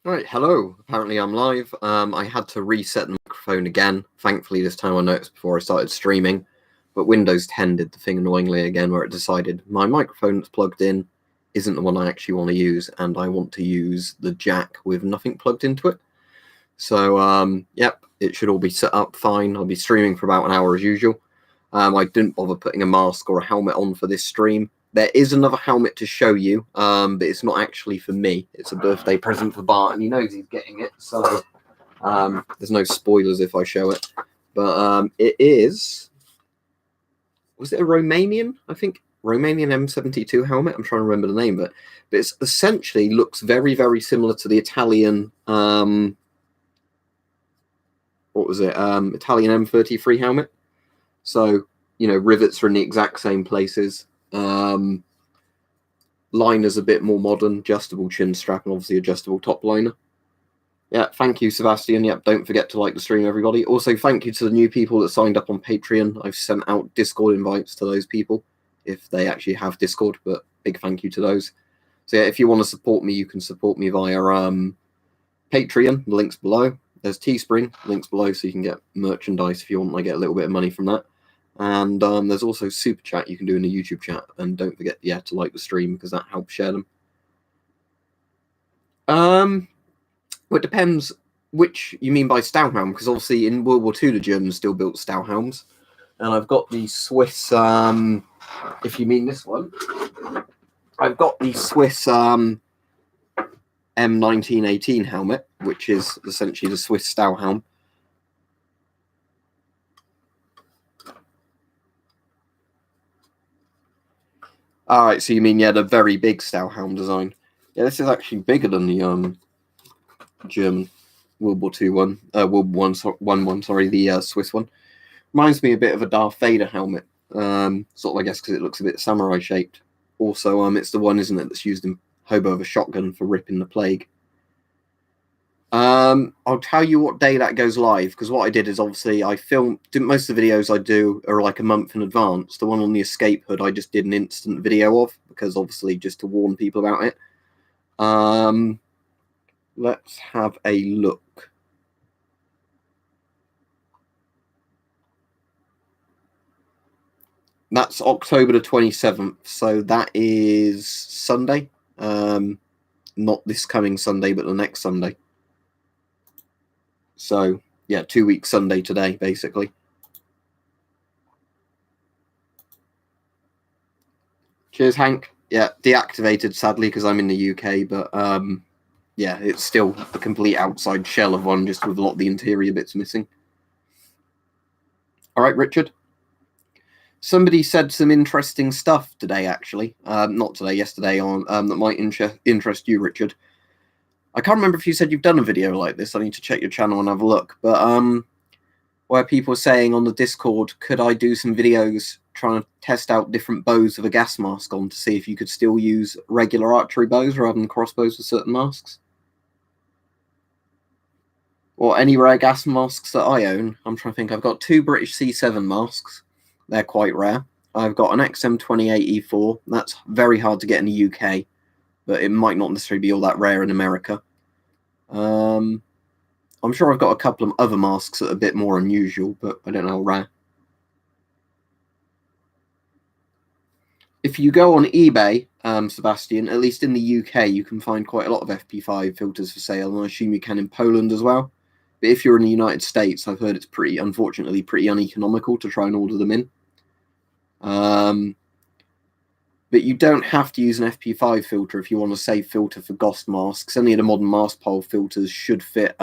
Right, hello. Apparently I'm live. I had to reset the microphone again. Thankfully, this time I noticed before I started streaming. But Windows 10 did the thing annoyingly again where it decided my microphone that's plugged in isn't the one I actually want to use, and I want to use the jack with nothing plugged into it. So, yep, it should all be set up fine. I'll be streaming for about an hour as usual. I didn't bother putting a mask or a helmet on for this stream. There is another helmet to show you, but it's not actually for me. It's a birthday present for Bart, and he knows he's getting it, so there's no spoilers if I show it. But it is... Was it a Romanian? I think Romanian M72 helmet. I'm trying to remember the name of it. But it essentially looks very, very similar to the Italian... what was it? Italian M33 helmet. So, rivets are in the exact same places. Liner's a bit more modern, adjustable chin strap, and obviously adjustable top liner. Yeah, thank you, Sebastian. Yep, don't forget to like the stream, everybody. Also, thank you to the new people that signed up on Patreon. I've sent out Discord invites to those people, if they actually have Discord, but big thank you to those. So yeah, if you want to support me, you can support me via Patreon, the link's below. There's Teespring, links below, so you can get merchandise if you want. I get a little bit of money from that. And there's also Super Chat you can do in the YouTube chat. And don't forget, to like the stream, because that helps share them. Well, it depends which you mean by Stahlhelm, because obviously in World War II, the Germans still built Stahlhelms. And I've got the Swiss, if you mean this one, I've got the Swiss M1918 helmet, which is essentially the Swiss Stahlhelm. All right, so you mean, the very big Stahlhelm design. Yeah, this is actually bigger than the German World War II one, World War one, sorry, the Swiss one. Reminds me a bit of a Darth Vader helmet, sort of, I guess, because it looks a bit samurai shaped. Also, it's the one, isn't it, that's used in Hobo of a Shotgun for ripping the plague. I'll tell you what day that goes live, because what I did is obviously I filmed. Most of the videos I do are like a month in advance. The one on the escape hood I just did an instant video of, because obviously just to warn people about it. Let's have a look. That's October the 27th, so that is Sunday. Not this coming Sunday, but the next Sunday. So, yeah, 2 weeks Sunday today, basically. Cheers, Hank. Yeah, deactivated, sadly, because I'm in the UK, but yeah, it's still a complete outside shell of one, just with a lot of the interior bits missing. All right, Richard. Somebody said some interesting stuff today, actually. Not today, yesterday, on that might interest you, Richard. I can't remember if you said you've done a video like this. I need to check your channel and have a look. But where people were saying on the Discord, could I do some videos trying to test out different bows with a gas mask on to see if you could still use regular archery bows rather than crossbows with certain masks? Or any rare gas masks that I own. I'm trying to think. I've got 2 British C7 masks. They're quite rare. I've got an XM28E4. That's very hard to get in the UK, but it might not necessarily be all that rare in America. I'm sure I've got a couple of other masks that are a bit more unusual, but I don't know how rare. If you go on eBay, Sebastian, at least in the UK, you can find quite a lot of FP5 filters for sale, and I assume you can in Poland as well. But if you're in the United States, I've heard it's unfortunately pretty uneconomical to try and order them in. But you don't have to use an FP5 filter if you want a safe filter for GOST masks. Any of the modern mask pole filters should fit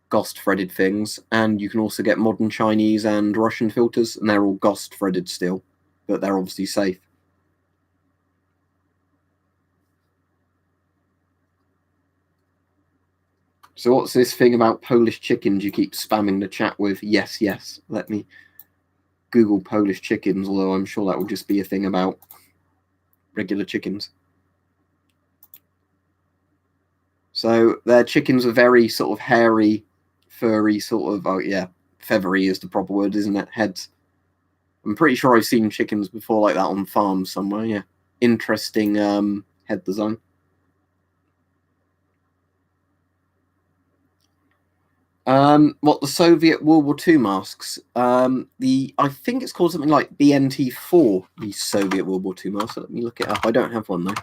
GOST threaded things, and you can also get modern Chinese and Russian filters, and they're all GOST threaded still, but they're obviously safe. So what's this thing about Polish chickens you keep spamming the chat with? Yes, yes. Let me Google Polish chickens, although I'm sure that will just be a thing about regular chickens. So their chickens are very sort of hairy, furry, sort of, oh yeah, feathery is the proper word, isn't it? Heads. I'm pretty sure I've seen chickens before like that on farms somewhere, yeah. Interesting head design. What, the Soviet World War II masks? I think it's called something like BNT4, the Soviet World War II mask. Let me look it up. I don't have one though.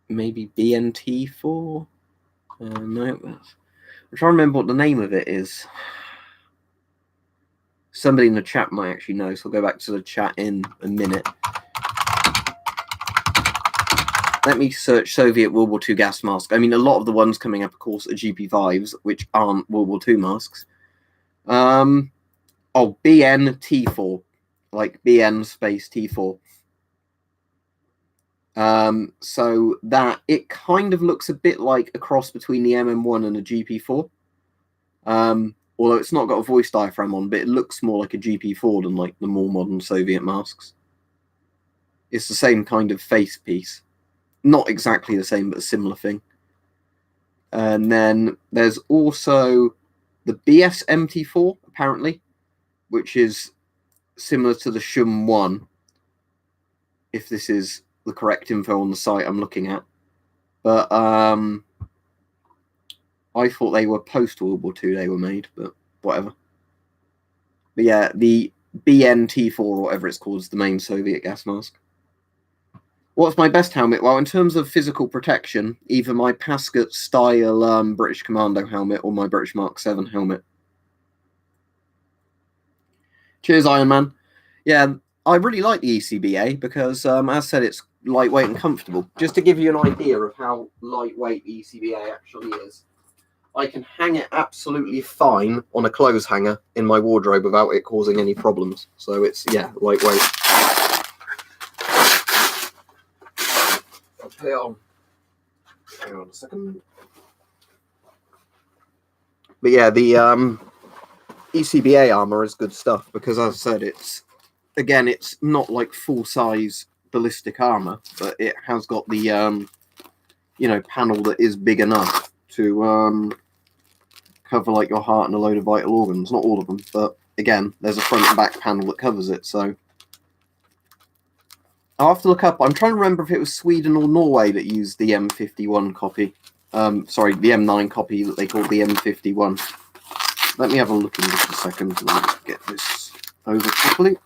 Maybe BNT4? No, I'm trying to remember what the name of it is. Somebody in the chat might actually know, so I'll go back to the chat in a minute. Let me search Soviet World War II gas mask. I mean, a lot of the ones coming up, of course, are GP5s, which aren't World War II masks. Oh, BNT4, like BN space T4. So that it kind of looks a bit like a cross between the MM1 and a GP4. Although it's not got a voice diaphragm on, but it looks more like a GP4 than like the more modern Soviet masks. It's the same kind of face piece. Not exactly the same, but a similar thing. And then there's also the BS-MT4, apparently, which is similar to the Shum 1, if this is the correct info on the site I'm looking at. But I thought they were post-World War II they were made, but whatever. But yeah, the BNT4, or whatever it's called, is the main Soviet gas mask. What's my best helmet? Well, in terms of physical protection, either my Pascat-style British Commando helmet or my British Mark 7 helmet. Cheers, Iron Man. Yeah, I really like the ECBA because, as I said, it's lightweight and comfortable. Just to give you an idea of how lightweight the ECBA actually is, I can hang it absolutely fine on a clothes hanger in my wardrobe without it causing any problems. So it's, yeah, lightweight. I'll put it on. Hang on a second. But yeah, the ECBA armor is good stuff because, as I said, it's not like full-size ballistic armor, but it has got the panel that is big enough to cover like your heart and a load of vital organs. Not all of them, but again, there's a front and back panel that covers it. So I'll have to look up. I'm trying to remember if it was Sweden or Norway that used the M51 copy. Sorry, the M9 copy that they called the M51. Let me have a look in just a second and get this over properly.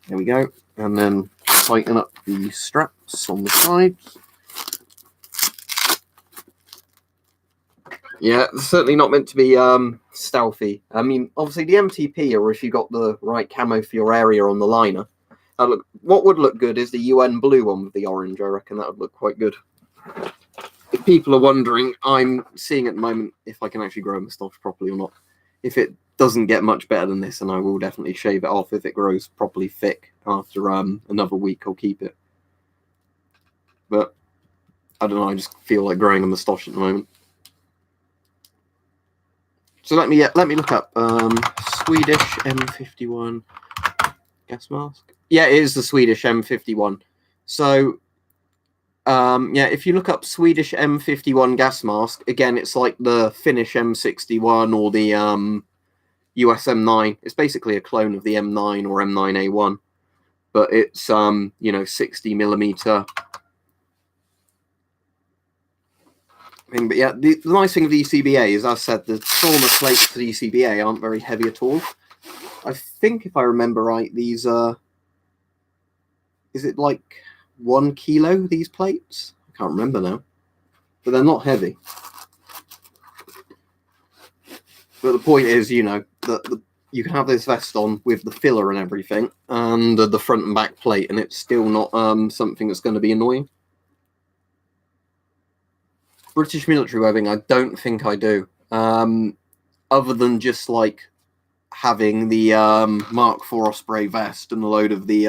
There we go. And then tighten up the straps on the sides. Yeah, it's certainly not meant to be stealthy. I mean, obviously the MTP, or if you got the right camo for your area on the liner, what would look good is the UN blue one with the orange. I reckon that would look quite good. If people are wondering, I'm seeing at the moment if I can actually grow a moustache properly or not. If it doesn't get much better than this, then I will definitely shave it off. If it grows properly thick after another week, I'll keep it. But I don't know, I just feel like growing a moustache at the moment. So let me look up Swedish M51 gas mask. Yeah, it is the Swedish M51. So yeah, if you look up Swedish M51 gas mask, again, it's like the Finnish M61 or the US M9. It's basically a clone of the M9 or M9A1, but it's 60mm. But yeah, the nice thing of the ECBA is, as I said, the trauma plates for the ECBA aren't very heavy at all. I think, if I remember right, these are... Is it like 1 kilo, these plates? I can't remember now. But they're not heavy. But the point is, that you can have this vest on with the filler and everything, and the front and back plate, and it's still not something that's going to be annoying. British military webbing, I don't think I do. Other than just like having the Mark IV Osprey vest and a load of the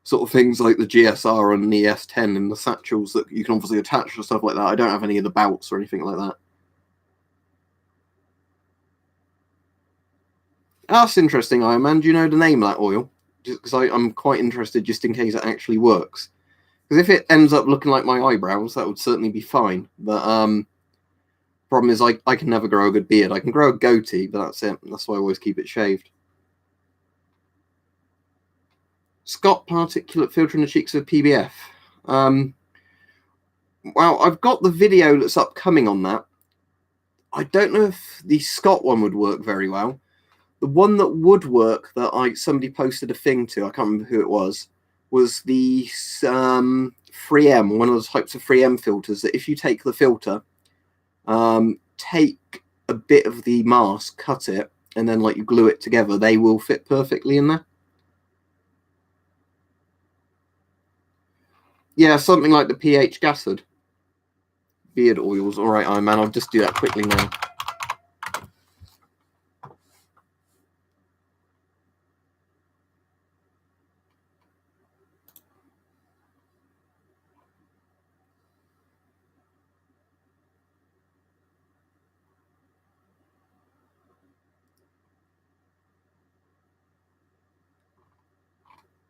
sort of things like the GSR and the S10 and the satchels that you can obviously attach to stuff like that. I don't have any of the belts or anything like that. That's interesting, Iron Man. Do you know the name of that oil? Just because I'm quite interested, just in case it actually works. Because if it ends up looking like my eyebrows, that would certainly be fine. But problem is, I can never grow a good beard. I can grow a goatee, but that's it. That's why I always keep it shaved. Scott, particulate filter in the cheeks of PBF. Well, I've got the video that's upcoming on that. I don't know if the Scott one would work very well. The one that would work that somebody posted a thing to, I can't remember who it was the 3M, one of those types of 3M filters that if you take the filter, take a bit of the mask, cut it, and then like you glue it together, they will fit perfectly in there. Yeah, something like the pH gas hood. Beard oils. All right, Iron Man, I'll just do that quickly now.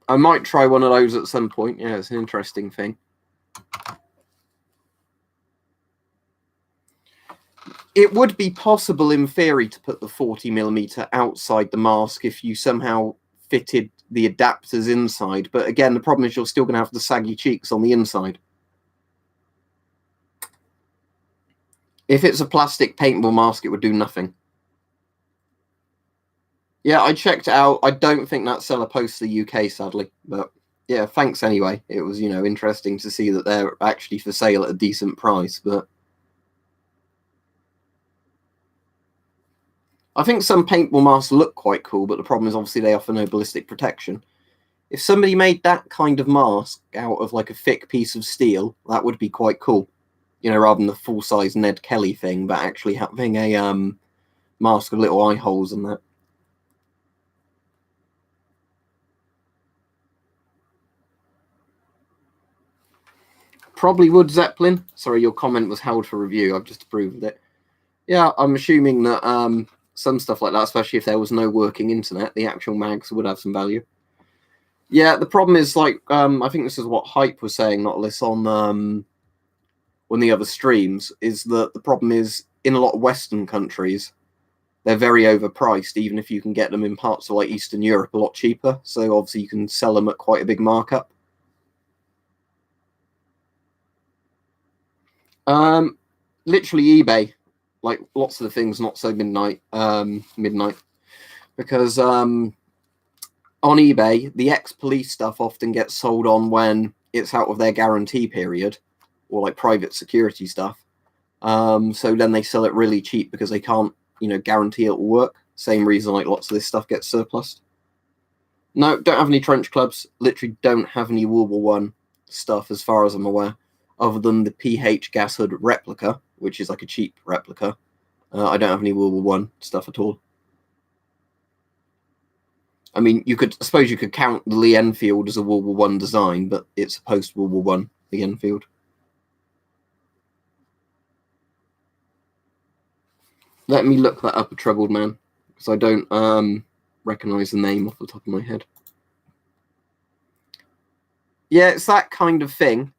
I might try one of those at some point. Yeah, it's an interesting thing. It would be possible in theory to put the 40mm outside the mask if you somehow fitted the adapters inside. But again, the problem is you're still going to have the saggy cheeks on the inside. If it's a plastic paintball mask, it would do nothing. Yeah, I checked it out. I don't think that seller posts the UK, sadly. But yeah, thanks anyway. It was, interesting to see that they're actually for sale at a decent price. But I think some paintball masks look quite cool, but the problem is obviously they offer no ballistic protection. If somebody made that kind of mask out of like a thick piece of steel, that would be quite cool. Rather than the full-size Ned Kelly thing, but actually having a mask with little eye holes and that. Probably would, Zeppelin. Sorry, your comment was held for review. I've just approved it. Yeah, I'm assuming that some stuff like that, especially if there was no working internet, the actual mags would have some value. Yeah, the problem is, like, I think this is what Hype was saying, not less on the other streams, is that the problem is, in a lot of Western countries, they're very overpriced, even if you can get them in parts of, like, Eastern Europe a lot cheaper. So, obviously, you can sell them at quite a big markup. Literally eBay. Like, lots of the things, not so midnight, because on eBay, the ex-police stuff often gets sold on when it's out of their guarantee period, or like private security stuff. So then they sell it really cheap because they can't, guarantee it will work. Same reason like lots of this stuff gets surplused. No, don't have any trench clubs. Literally don't have any World War I stuff as far as I'm aware, other than the PH gas hood replica, which is like a cheap replica. I don't have any World War I stuff at all. I mean, I suppose you could count the Lee Enfield as a World War I design, but it's a post-World War I Lee Enfield. Let me look that up, a troubled man, because I don't recognise the name off the top of my head. Yeah, it's that kind of thing.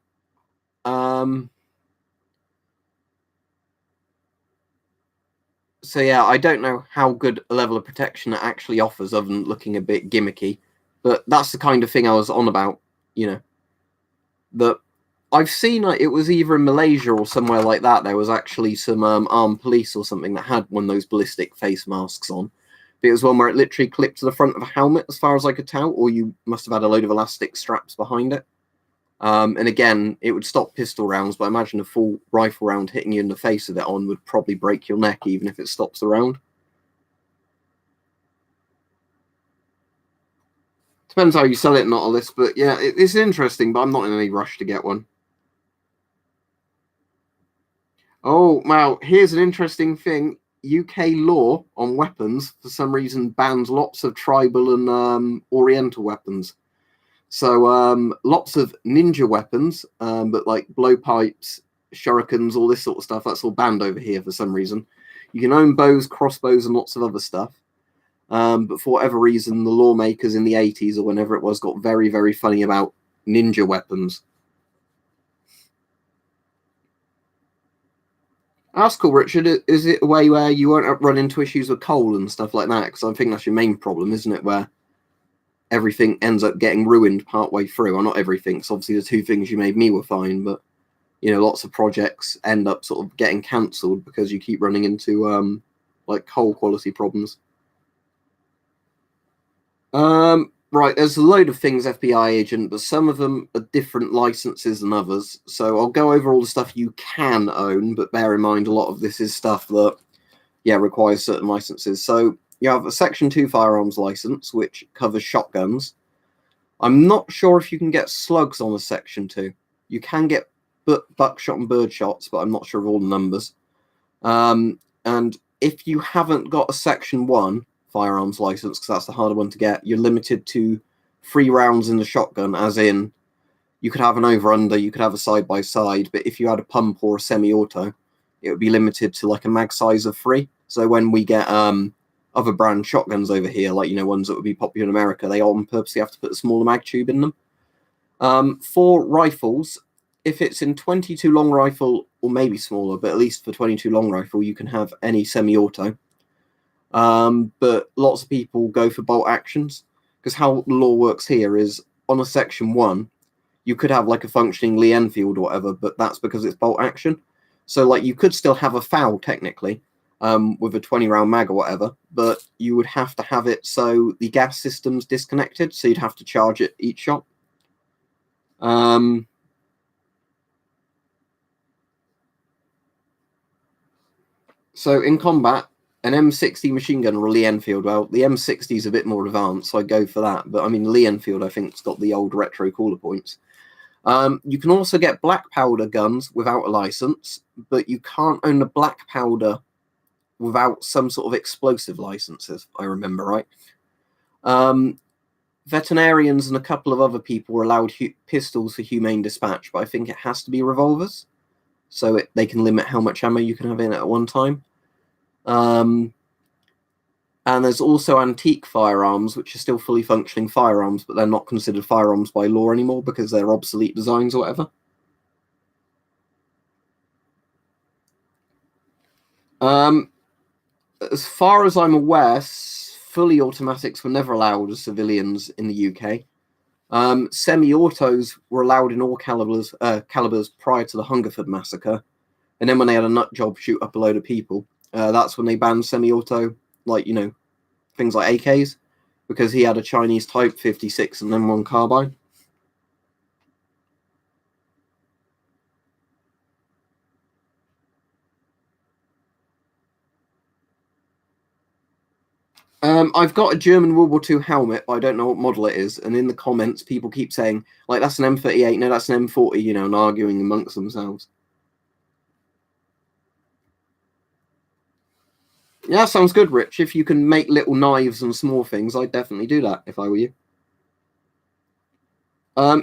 So yeah, I don't know how good a level of protection it actually offers, other than looking a bit gimmicky. But that's the kind of thing I was on about, that I've seen, like, it was either in Malaysia or somewhere like that, there was actually some armed police or something that had one of those ballistic face masks on. But it was one where it literally clipped to the front of a helmet, as far as I could tell, or you must have had a load of elastic straps behind it. And again, it would stop pistol rounds, but I imagine a full rifle round hitting you in the face with it on would probably break your neck, even if it stops the round. Depends how you sell it, not all this, but yeah, it's interesting, but I'm not in any rush to get one. Oh, wow, here's an interesting thing. UK law on weapons, for some reason, bans lots of tribal and oriental weapons. So lots of ninja weapons, but like blowpipes, shurikens, all this sort of stuff, that's all banned over here for some reason. You can own bows, crossbows, and lots of other stuff. But for whatever reason, the lawmakers in the 80s or whenever it was got very, very funny about ninja weapons. That's cool, Richard. Is it a way where you won't run into issues with coal and stuff like that? Because I think that's your main problem, isn't it? Where everything ends up getting ruined partway through. Well, not everything, because obviously the two things you made me were fine, but lots of projects end up sort of getting cancelled because you keep running into like coal quality problems. Right, there's a load of things FBI agent, but some of them are different licenses than others. So I'll go over all the stuff you can own, but bear in mind a lot of this is stuff that, requires certain licenses. So you have a Section 2 firearms license, which covers shotguns. I'm not sure if you can get slugs on a Section 2. You can get buckshot and bird shots, but I'm not sure of all the numbers. And if you haven't got a Section 1 firearms license, because that's the harder one to get, you're limited to 3 rounds in the shotgun, as in you could have an over-under, you could have a side-by-side, but if you had a pump or a semi-auto, it would be limited to like a mag size of 3. So when we get other brand shotguns over here, like, ones that would be popular in America, they on purposely have to put a smaller mag tube in them. For rifles, if it's in 22 long rifle, or maybe smaller, but at least for 22 long rifle, you can have any semi-auto. But lots of people go for bolt actions, because how the law works here is on a Section 1, you could have like a functioning Lee Enfield or whatever, but that's because it's bolt action. So like you could still have a foul technically, with a 20-round mag or whatever, but you would have to have it so the gas system's disconnected, so you'd have to charge it each shot. So in combat, an M60 machine gun or a Lee Enfield, well, the M60 is a bit more advanced, so I go for that. But I mean, Lee Enfield, I think, has got the old retro cooler points. You can also get black powder guns without a license, but you can't own the black powder without some sort of explosive licenses, I remember right. Veterinarians and a couple of other people were allowed pistols for humane dispatch, but I think it has to be revolvers, so they can limit how much ammo you can have in at one time. And there's also antique firearms, which are still fully functioning firearms, but they're not considered firearms by law anymore because they're obsolete designs or whatever. As far as I'm aware, fully automatics were never allowed as civilians in the UK. Semi-autos were allowed in all calibers prior to the Hungerford massacre, and then when they had a nut job shoot up a load of people, that's when they banned semi-auto, like things like AKs, because he had a Chinese Type 56 and M1 carbine. I've got a German World War II helmet, but I don't know what model it is. And in the comments, people keep saying, like, that's an M38, no, that's an M40, and arguing amongst themselves. Yeah, sounds good, Rich. If you can make little knives and small things, I'd definitely do that if I were you.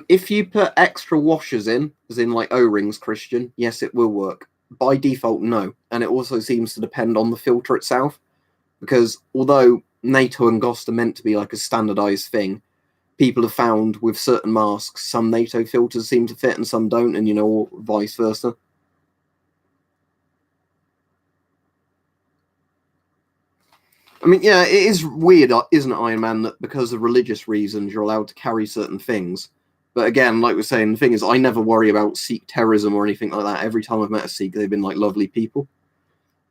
If you put extra washers in, as in like O-rings, Christian, yes, it will work. By default, no. And it also seems to depend on the filter itself, because although NATO and GOST are meant to be like a standardized thing, people have found with certain masks, some NATO filters seem to fit and some don't, and or vice versa. I mean, yeah, it is weird, isn't it, Iron Man, that because of religious reasons you're allowed to carry certain things. But again, like we're saying, the thing is, I never worry about Sikh terrorism or anything like that. Every time I've met a Sikh, they've been like lovely people.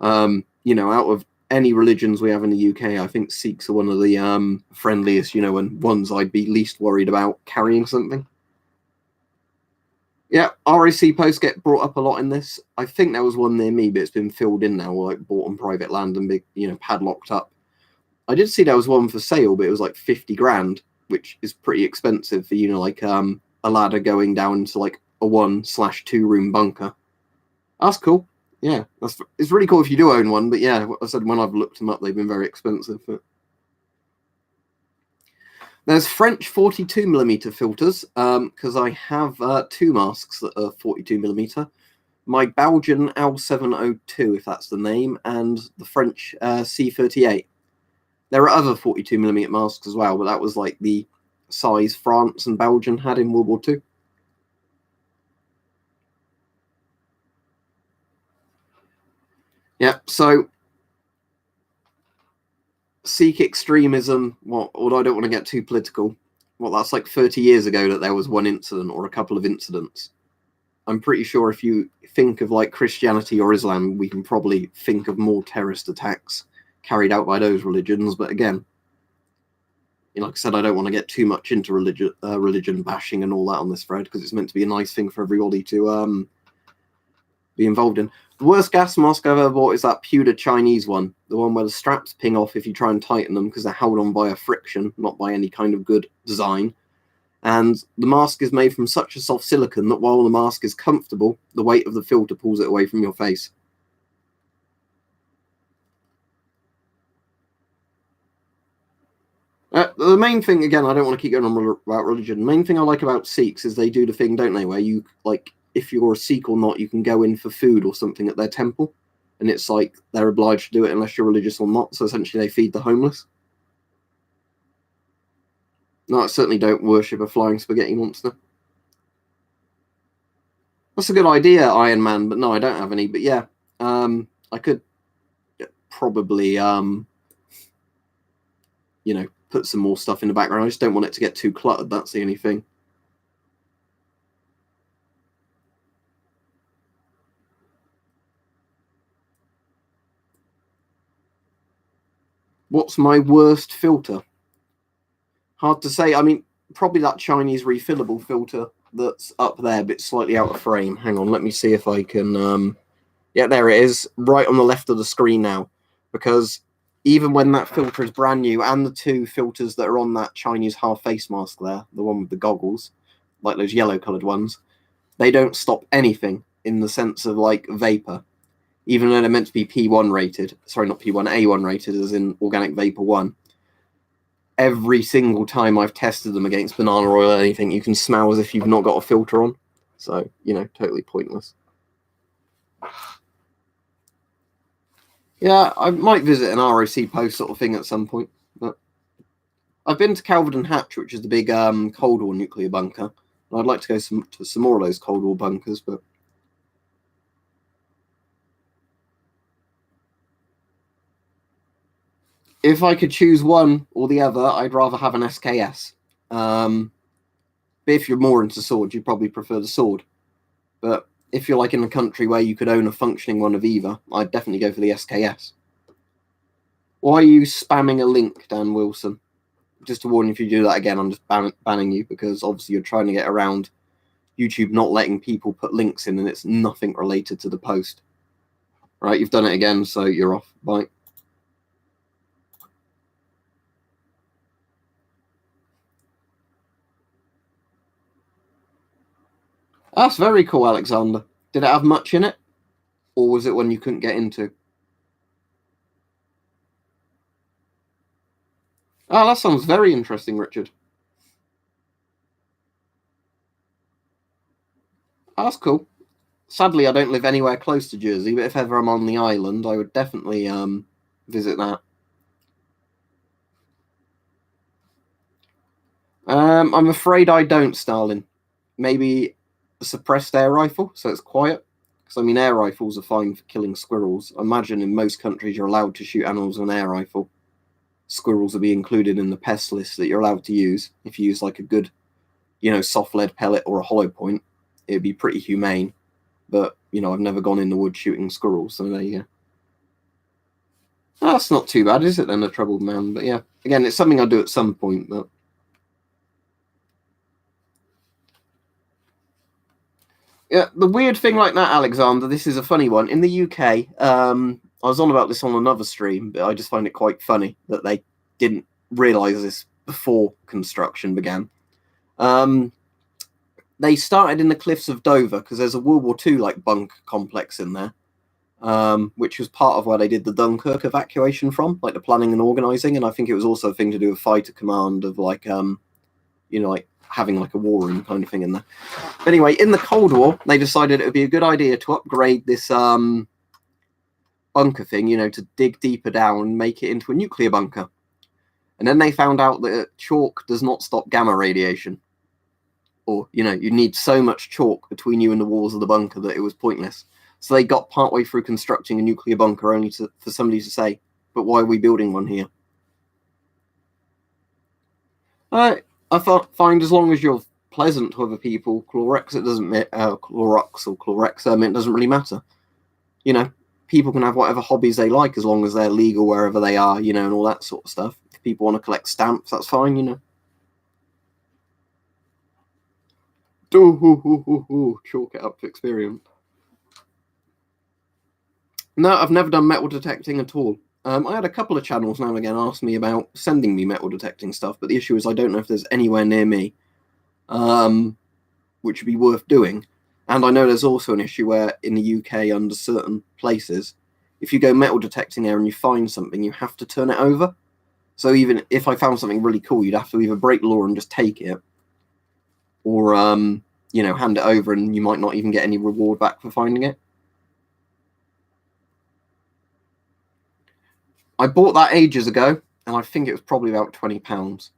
Out of any religions we have in the UK, I think Sikhs are one of the friendliest, and ones I'd be least worried about carrying something. Yeah, RAC posts get brought up a lot in this. I think there was one near me, but it's been filled in now, like bought on private land and big, padlocked up. I did see there was one for sale, but it was like 50 grand, which is pretty expensive for, a ladder going down into like a 1/2 room bunker. That's cool. Yeah, it's really cool if you do own one, but yeah, I said when I've looked them up, they've been very expensive. There's French 42mm filters, because I have 2 masks that are 42mm. My Belgian L702, if that's the name, and the French C38. There are other 42mm masks as well, but that was like the size France and Belgium had in World War II. Yeah, so Sikh extremism, although I don't want to get too political, well, that's like 30 years ago that there was one incident or a couple of incidents. I'm pretty sure if you think of like Christianity or Islam, we can probably think of more terrorist attacks carried out by those religions. But again, like I said, I don't want to get too much into religion bashing and all that on this thread, because it's meant to be a nice thing for everybody to be involved in. The worst gas mask I've ever bought is that pewter Chinese one, the one where the straps ping off if you try and tighten them because they're held on by a friction, not by any kind of good design. And the mask is made from such a soft silicone that while the mask is comfortable, the weight of the filter pulls it away from your face. The main thing, again, I don't want to keep going on about religion. The main thing I like about Sikhs is they do the thing, don't they, where you, like, if you're a Sikh or not, you can go in for food or something at their temple. And it's like they're obliged to do it unless you're religious or not. So essentially they feed the homeless. No, I certainly don't worship a flying spaghetti monster. That's a good idea, Iron Man, but no, I don't have any. But yeah, I could probably, put some more stuff in the background. I just don't want it to get too cluttered. That's the only thing. What's my worst filter? Hard to say. I mean, probably that Chinese refillable filter that's up there, but slightly out of frame. Hang on, let me see if I can... Yeah, there it is, right on the left of the screen now. Because even when that filter is brand new, and the two filters that are on that Chinese half face mask there, the one with the goggles, like those yellow-coloured ones, they don't stop anything in the sense of, like, vapor. Even though they're meant to be P1 rated. Sorry, not P1, A1 rated, as in Organic Vapor 1. Every single time I've tested them against banana oil or anything, you can smell as if you've not got a filter on. So, totally pointless. Yeah, I might visit an ROC post sort of thing at some point. But I've been to Calvert Hatch, which is the big Cold War nuclear bunker. And I'd like to go to some more of those Cold War bunkers, but... If I could choose one or the other, I'd rather have an SKS. But if you're more into swords, you'd probably prefer the sword. But if you're like in a country where you could own a functioning one of either, I'd definitely go for the SKS. Why are you spamming a link, Dan Wilson? Just to warn you, if you do that again, I'm just banning you, because obviously you're trying to get around YouTube not letting people put links in, and it's nothing related to the post. Right, you've done it again, so you're off. Bye. That's very cool, Alexander. Did it have much in it? Or was it one you couldn't get into? Oh, that sounds very interesting, Richard. Oh, that's cool. Sadly, I don't live anywhere close to Jersey, but if ever I'm on the island, I would definitely visit that. I'm afraid I don't, Stalin. Maybe a suppressed air rifle, so it's quiet. Because, I mean, air rifles are fine for killing squirrels. I imagine in most countries you're allowed to shoot animals with an air rifle. Squirrels will be included in the pest list that you're allowed to use. If you use like a good, soft lead pellet or a hollow point, it'd be pretty humane. But, I've never gone in the woods shooting squirrels, so there you go. Oh, that's not too bad, is it then, a troubled man? But yeah, again, it's something I'll do at some point, but... Yeah, the weird thing like that, Alexander, this is a funny one. In the UK, I was on about this on another stream, but I just find it quite funny that they didn't realise this before construction began. They started in the cliffs of Dover, because there's a World War II like bunk complex in there, which was part of where they did the Dunkirk evacuation from, like the planning and organising, and I think it was also a thing to do with fighter command of like, like having like a war room kind of thing in there. But anyway, in the Cold War, they decided it would be a good idea to upgrade this bunker thing, to dig deeper down and make it into a nuclear bunker. And then they found out that chalk does not stop gamma radiation. Or, you need so much chalk between you and the walls of the bunker that it was pointless. So they got partway through constructing a nuclear bunker only for somebody to say, but why are we building one here? I find as long as you're pleasant to other people, Clorox, it doesn't Clorox or Chlorexum, it doesn't really matter. You know, people can have whatever hobbies they like as long as they're legal wherever they are, you know, and all that sort of stuff. If people want to collect stamps, that's fine, you know. Chalk it up to experience. No, I've never done metal detecting at all. I had a couple of channels now and again ask me about sending me metal detecting stuff, but the issue is I don't know if there's anywhere near me which would be worth doing. And I know there's also an issue where in the UK, under certain places, if you go metal detecting there and you find something, you have to turn it over. So even if I found something really cool, you'd have to either break the law and just take it, or you know, hand it over, and you might not even get any reward back for finding it. I bought that ages ago, and I think it was probably about £20.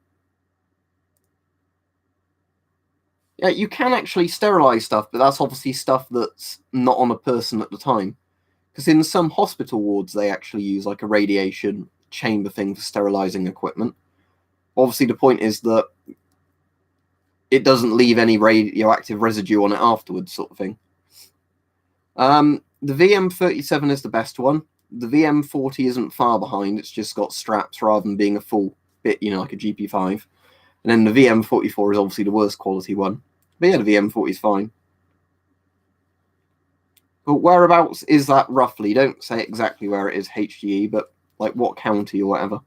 Yeah, you can actually sterilize stuff, but that's obviously stuff that's not on a person at the time. Because in some hospital wards, they actually use like a radiation chamber thing for sterilizing equipment. Obviously, the point is that it doesn't leave any radioactive residue on it afterwards, sort of thing. The VM37 is the best one. The VM40 isn't far behind. It's just got straps rather than being a full bit, you know, like a GP5. And then the VM44 is obviously the worst quality one. But yeah, the VM40 is fine. But whereabouts is that roughly? Don't say exactly where it is, HGE, but like what county or whatever.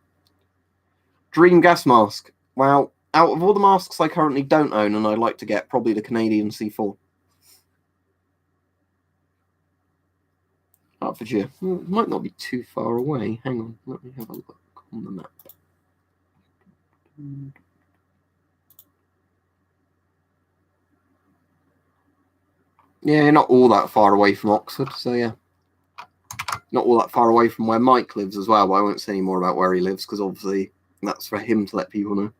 Dream gas mask. Well, out of all the masks I currently don't own and I'd like to get, probably the Canadian C4. Hertfordshire. Well, it might not be too far away. Hang on, let me have a look on the map. Yeah, not all that far away from Oxford, so yeah. Not all that far away from where Mike lives as well, but I won't say any more about where he lives, because obviously that's for him to let people know.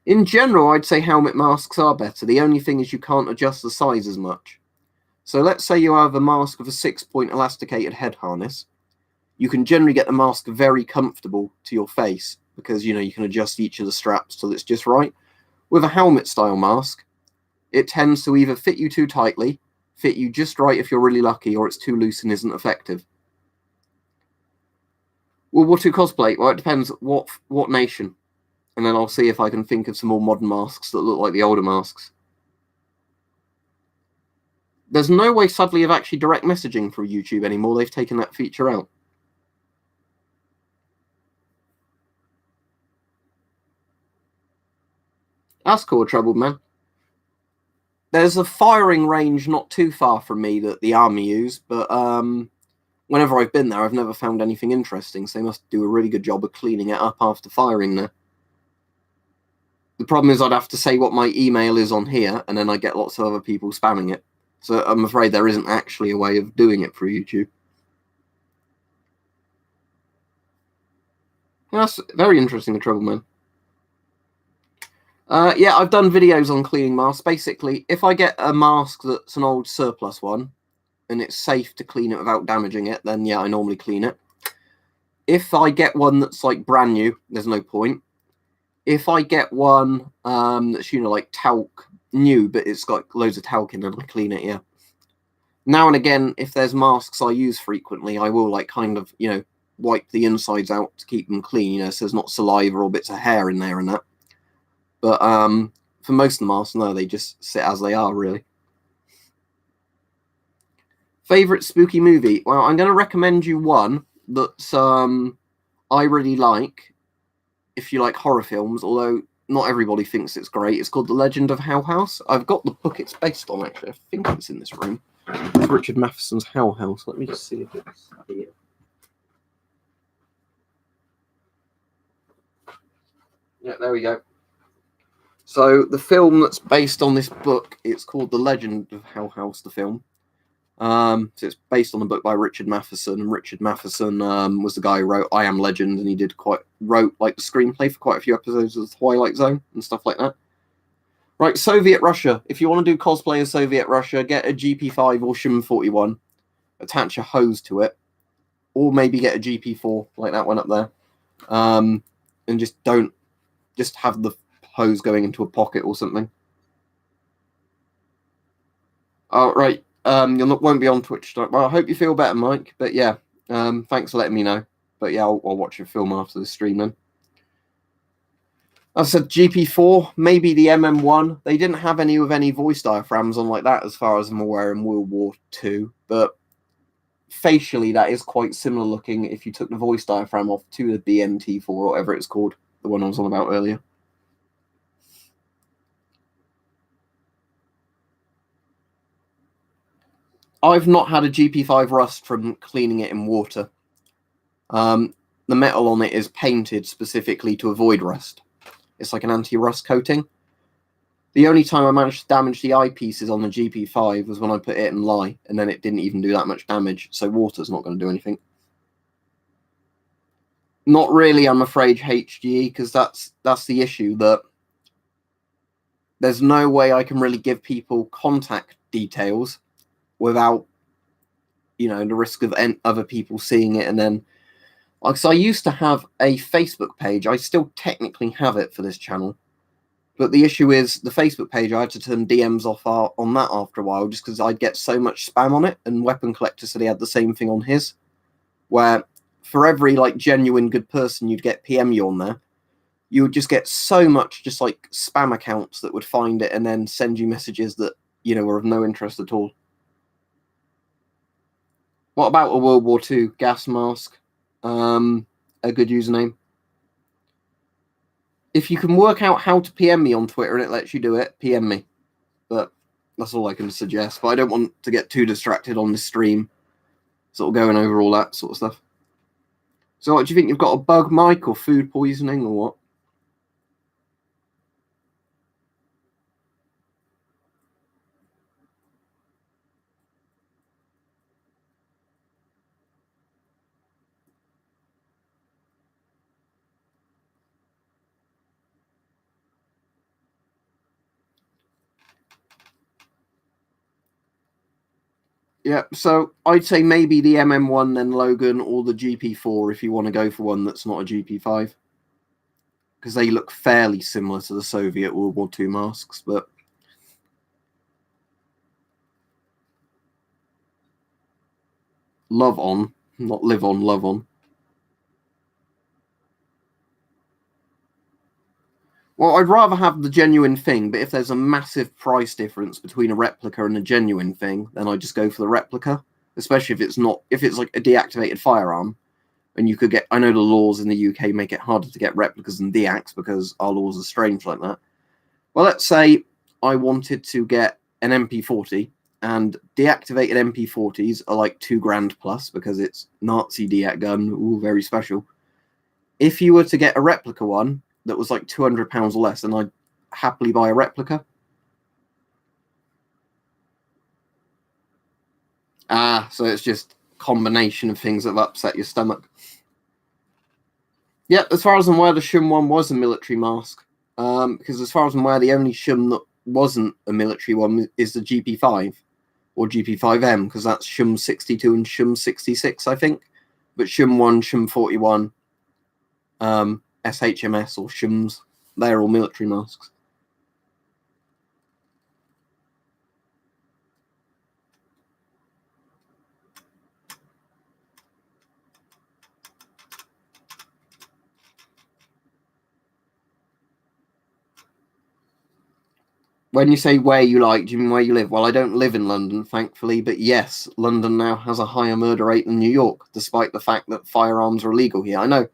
In general, I'd say helmet masks are better. The only thing is you can't adjust the size as much. So let's say you have a mask with a 6-point elasticated head harness. You can generally get the mask very comfortable to your face because, you know, you can adjust each of the straps till it's just right. With a helmet style mask, it tends to either fit you too tightly, fit you just right if you're really lucky, or it's too loose and isn't effective. Well, what to cosplay? Well, it depends what nation. And then I'll see if I can think of some more modern masks that look like the older masks. There's no way, sadly, of actually direct messaging through YouTube anymore. They've taken that feature out. That's cool, troubled man. There's a firing range not too far from me that the army use, but whenever I've been there, I've never found anything interesting, so they must do a really good job of cleaning it up after firing there. The problem is I'd have to say what my email is on here, and then I get lots of other people spamming it. So I'm afraid there isn't actually a way of doing it through YouTube. That's very interesting, the trouble man. Yeah, I've done videos on cleaning masks. Basically, if I get a mask that's an old surplus one, and it's safe to clean it without damaging it, then yeah, I normally clean it. If I get one that's like brand new, there's no point. If I get one that's, you know, like talc new, but it's got loads of talc in it, I clean it, yeah. Now and again, if there's masks I use frequently, I will like kind of, you know, wipe the insides out to keep them clean, you know, so there's not saliva or bits of hair in there and that. But for most of the masks, no, they just sit as they are, really. Favorite spooky movie? Well, I'm going to recommend you one that's I really like, if you like horror films, although not everybody thinks it's great. It's called The Legend of Hell House. I've got the book it's based on, actually. I think it's in this room. It's Richard Matheson's Hell House. Let me just see if it's here. Yeah, there we go. So the film that's based on this book, it's called The Legend of Hell House, the film. So it's based on a book by Richard Matheson, and Richard Matheson was the guy who wrote I Am Legend, and he wrote like the screenplay for quite a few episodes of The Twilight Zone and stuff like that. Right, Soviet Russia. If you want to do cosplay of Soviet Russia, get a GP5 or Shim 41, attach a hose to it, or maybe get a GP4 like that one up there. and just have the hose going into a pocket or something. Oh, right. Won't be on Twitch. Well, I hope you feel better, Mike. But yeah, thanks for letting me know. But yeah, I'll watch your film after the stream then. I said GP4, maybe the MM1. They didn't have any with any voice diaphragms on like that, as far as I'm aware, in World War II. But facially, that is quite similar looking if you took the voice diaphragm off to the BMT4 or whatever it's called, the one I was on about earlier. I've not had a GP5 rust from cleaning it in water. The metal on it is painted specifically to avoid rust. It's like an anti-rust coating. The only time I managed to damage the eyepieces on the GP5 was when I put it in lye, and then it didn't even do that much damage, so water's not going to do anything. Not really, I'm afraid, HGE, because that's the issue, that there's no way I can really give people contact details without, the risk of other people seeing it. And then, so I used to have a Facebook page. I still technically have it for this channel. But the issue is the Facebook page, I had to turn DMs off on that after a while, just because I'd get so much spam on it. And Weapon Collector said he had the same thing on his, where for every genuine good person you'd get PM you on there, you would just get so much just spam accounts that would find it and then send you messages that, were of no interest at all. What about a World War II gas mask? A good username. If you can work out how to PM me on Twitter and it lets you do it, PM me. But that's all I can suggest. But I don't want to get too distracted on this stream, sort of going over all that sort of stuff. So what do you think? You've got a bug, Mike, or food poisoning, or what? Yeah, so I'd say maybe the MM1, then Logan, or the GP4 if you want to go for one that's not a GP5. Because they look fairly similar to the Soviet World War II masks, but... Love on, not live on, love on. Well, I'd rather have the genuine thing, but if there's a massive price difference between a replica and a genuine thing, then I just go for the replica. Especially if it's like a deactivated firearm, and you could get. I know the laws in the UK make it harder to get replicas than deacts because our laws are strange like that. Well, let's say I wanted to get an MP40, and deactivated MP40s are like $2,000 plus because it's Nazi deact gun, ooh, very special. If you were to get a replica one that was like £200 or less, then I'd happily buy a replica. So it's just a combination of things that have upset your stomach. Yeah, as far as I'm aware, the Shum one was a military mask. Because as far as I'm aware, the only Shum that wasn't a military one is the GP5 or GP5M, because that's Shum 62 and Shum 66, I think. But Shum 1, Shum 41, SHMS or Shums, they're all military masks. When you say where you like, do you mean where you live? Well, I don't live in London, thankfully, but yes, London now has a higher murder rate than New York, despite the fact that firearms are illegal here. I know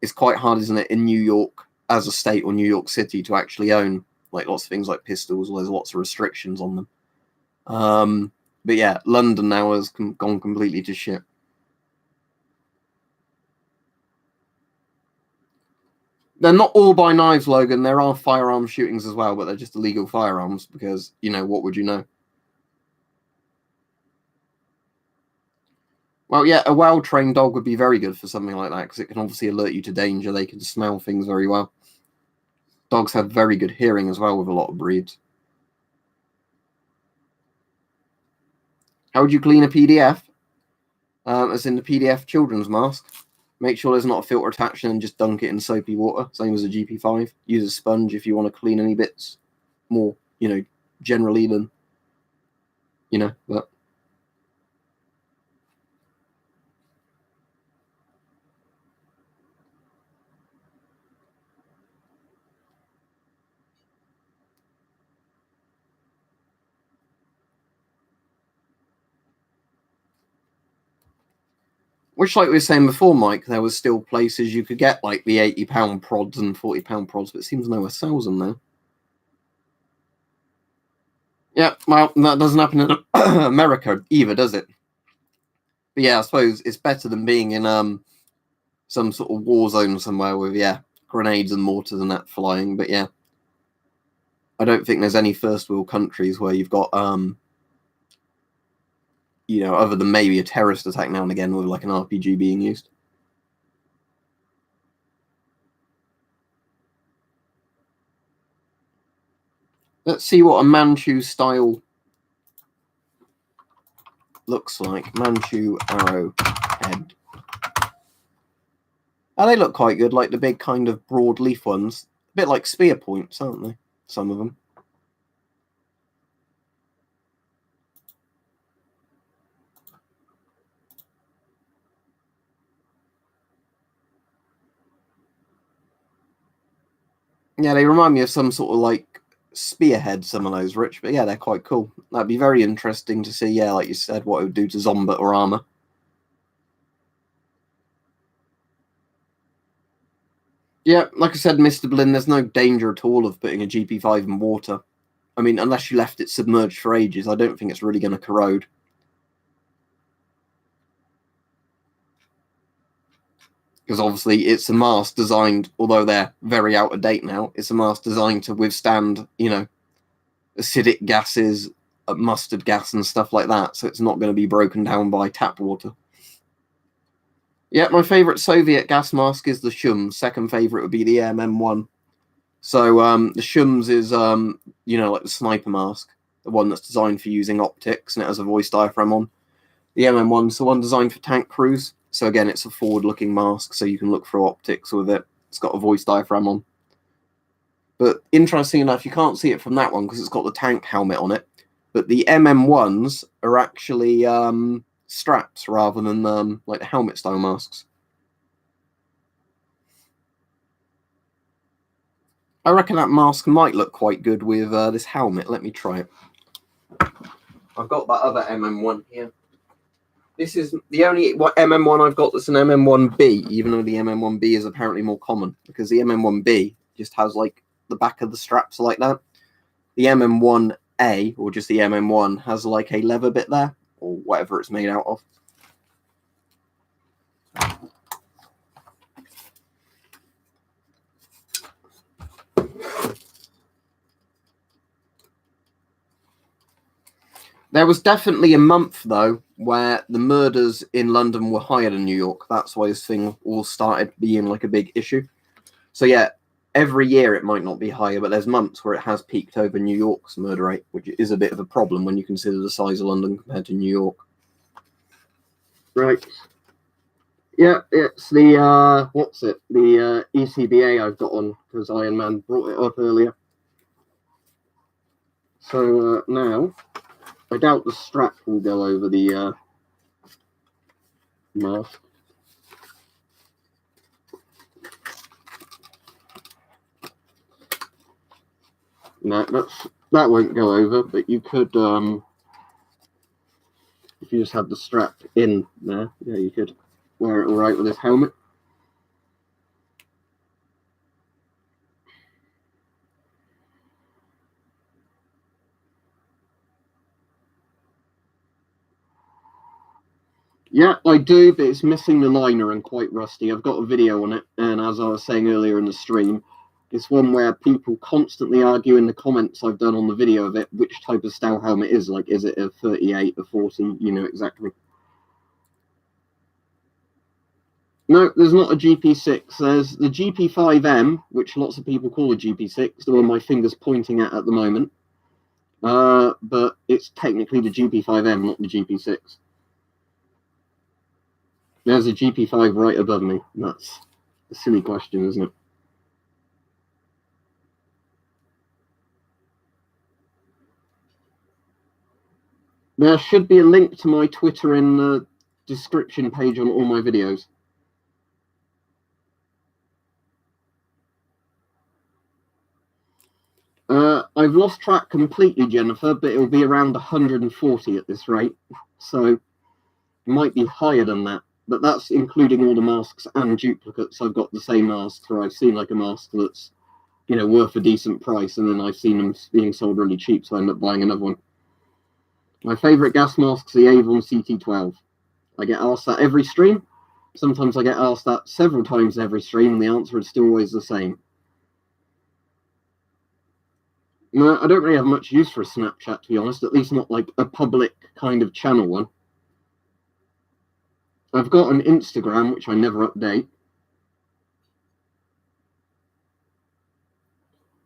it's quite hard, isn't it, in New York as a state or New York City to actually own lots of things like pistols, or there's lots of restrictions on them. But yeah, London now has gone completely to shit. They're not all by knives, Logan. There are firearm shootings as well, but they're just illegal firearms because, what would you know? Well, yeah, a well-trained dog would be very good for something like that because it can obviously alert you to danger. They can smell things very well. Dogs have very good hearing as well with a lot of breeds. How would you clean a PDF? As in the PDF children's mask? Make sure there's not a filter attached and just dunk it in soapy water, same as a GP5. Use a sponge if you want to clean any bits more, generally than, but. Which, like we were saying before, Mike, there was still places you could get like the £80 prods and £40 prods, but it seems nowhere sells them now. Yeah, well, that doesn't happen in America either, does it? But yeah, I suppose it's better than being in some sort of war zone somewhere with grenades and mortars and that flying. But yeah, I don't think there's any first world countries where you've got other than maybe a terrorist attack now and again with like an RPG being used. Let's see what a Manchu style looks like. Manchu arrow head. Oh, they look quite good, like the big kind of broad leaf ones. A bit like spear points, aren't they? Some of them. Yeah, they remind me of some sort of like spearhead, some of those, Rich. But yeah, they're quite cool. That'd be very interesting to see, like you said, what it would do to Zombat or armor. Yeah, like I said, Mr. Blinn, there's no danger at all of putting a GP5 in water. I mean, unless you left it submerged for ages, I don't think it's really going to corrode. Because obviously it's a mask designed, although they're very out of date now, it's a mask designed to withstand, acidic gases, mustard gas and stuff like that, so it's not going to be broken down by tap water. Yeah, my favourite Soviet gas mask is the Shums. Second favourite would be the MM1. So the Shums is, like the sniper mask, the one that's designed for using optics, and it has a voice diaphragm on. The MM1's the one designed for tank crews. So again, it's a forward-looking mask, so you can look through optics with it. It's got a voice diaphragm on. But interesting enough, you can't see it from that one because it's got the tank helmet on it. But the MM1s are actually straps rather than like the helmet-style masks. I reckon that mask might look quite good with this helmet. Let me try it. I've got that other MM1 here. This is the only MM1 I've got that's an MM1B, even though the MM1B is apparently more common, because the MM1B just has like the back of the straps like that. The MM1A, or just the MM1, has like a leather bit there, or whatever it's made out of. There was definitely a month, though, where the murders in London were higher than New York. That's why this thing all started being like a big issue. So yeah, every year it might not be higher, but there's months where it has peaked over New York's murder rate, which is a bit of a problem when you consider the size of London compared to New York. Right. Yeah, it's the, the ECBA I've got on, because Iron Man brought it up earlier. So now, I doubt the strap will go over the mask. No, that won't go over, but you could, if you just had the strap in there, yeah, you could wear it all right with this helmet. Yeah, I do, but it's missing the liner and quite rusty. I've got a video on it, and as I was saying earlier in the stream, it's one where people constantly argue in the comments I've done on the video of it which type of style helmet is. Like, is it a 38, a 40, exactly. No, there's not a GP6. There's the GP5M, which lots of people call a GP6, the one my finger's pointing at the moment. But it's technically the GP5M, not the GP6. There's a GP5 right above me. That's a silly question, isn't it? There should be a link to my Twitter in the description page on all my videos. I've lost track completely, Jennifer, but it'll be around 140 at this rate. So it might be higher than that. But that's including all the masks and duplicates. I've got the same masks, or I've seen like a mask that's, worth a decent price, and then I've seen them being sold really cheap, so I end up buying another one. My favourite gas mask's the Avon CT12. I get asked that every stream. Sometimes I get asked that several times every stream, and the answer is still always the same. No, I don't really have much use for a Snapchat, to be honest, at least not like a public kind of channel one. I've got an Instagram, which I never update.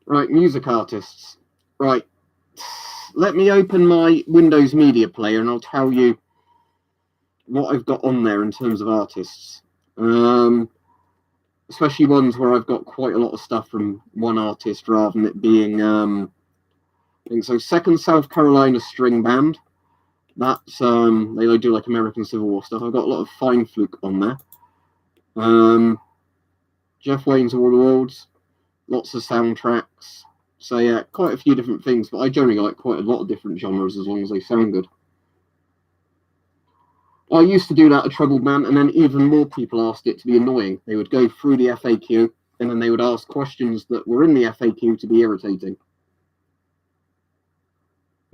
Right, music artists. Right, let me open my Windows Media Player and I'll tell you what I've got on there in terms of artists. Especially ones where I've got quite a lot of stuff from one artist rather than it being so Second South Carolina String Band. That's they do like American Civil War stuff. I've got a lot of Fine Fluke on there. Jeff Wayne's War of the Worlds, lots of soundtracks. So yeah, quite a few different things, but I generally like quite a lot of different genres as long as they sound good. I used to do that at Troubled Man, and then even more people asked it to be annoying. They would go through the FAQ, and then they would ask questions that were in the FAQ to be irritating.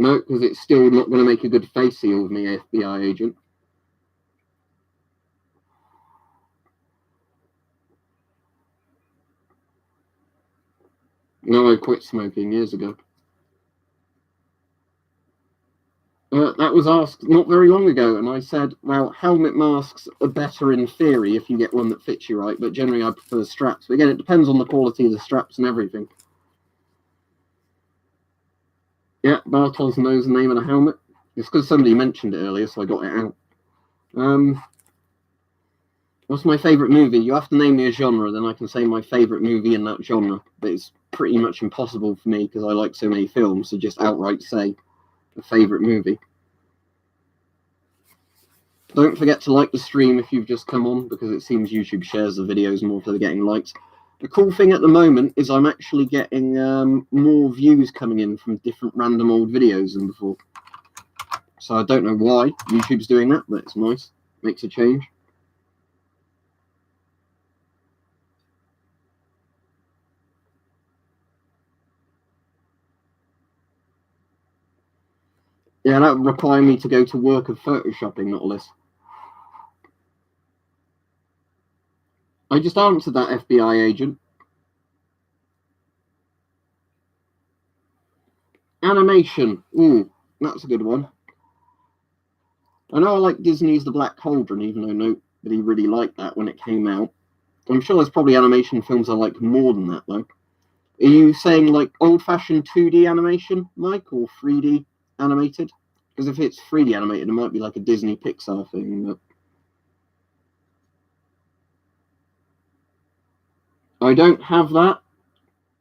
No, because it's still not going to make a good face seal of me, FBI agent. No, I quit smoking years ago. That was asked not very long ago, and I said, well, helmet masks are better in theory if you get one that fits you right, but generally I prefer straps. But again, it depends on the quality of the straps and everything. Yeah, Bartos knows the name of the helmet. It's because somebody mentioned it earlier, so I got it out. What's my favourite movie? You have to name me a genre, then I can say my favourite movie in that genre. But it's pretty much impossible for me because I like so many films to just outright say a favourite movie. Don't forget to like the stream if you've just come on, because it seems YouTube shares the videos more for getting likes. The cool thing at the moment is I'm actually getting more views coming in from different random old videos than before. So I don't know why YouTube's doing that, but it's nice. Makes a change. Yeah, that would require me to go to work of photoshopping, not less. I just answered that, FBI agent. Animation. Ooh, that's a good one. I know I like Disney's The Black Cauldron, even though nobody really liked that when it came out. I'm sure there's probably animation films I like more than that, though. Are you saying like old-fashioned 2D animation, Mike, or 3D animated? Because if it's 3D animated, it might be like a Disney Pixar thing. But I don't have that.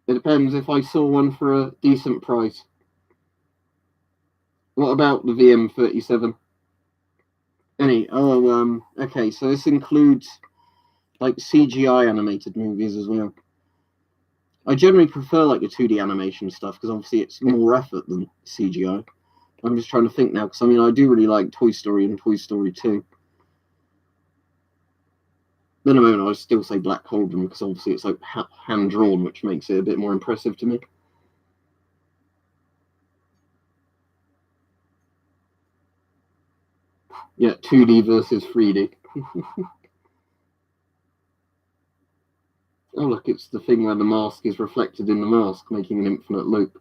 It depends if I saw one for a decent price. What about the VM37? Okay, so this includes like CGI animated movies as well. I generally prefer like the 2D animation stuff because obviously it's more effort than CGI. I'm just trying to think now because I do really like Toy Story and Toy Story 2. In a moment, I would still say Black Cauldron because obviously it's like hand drawn, which makes it a bit more impressive to me. Yeah, 2D versus 3D. Oh, look, it's the thing where the mask is reflected in the mask, making an infinite loop.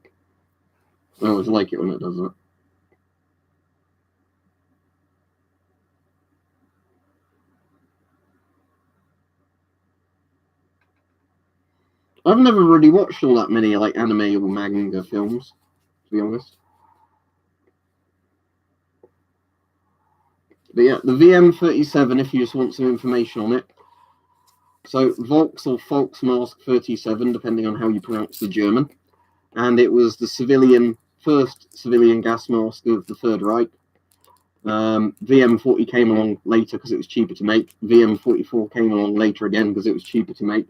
I always like it when it does that. I've never really watched all that many like anime or manga films, to be honest. But yeah, the VM37, if you just want some information on it. So Volks or Volksmask 37, depending on how you pronounce the German. And it was the first civilian gas mask of the Third Reich. VM40 came along later because it was cheaper to make. VM44 came along later again because it was cheaper to make.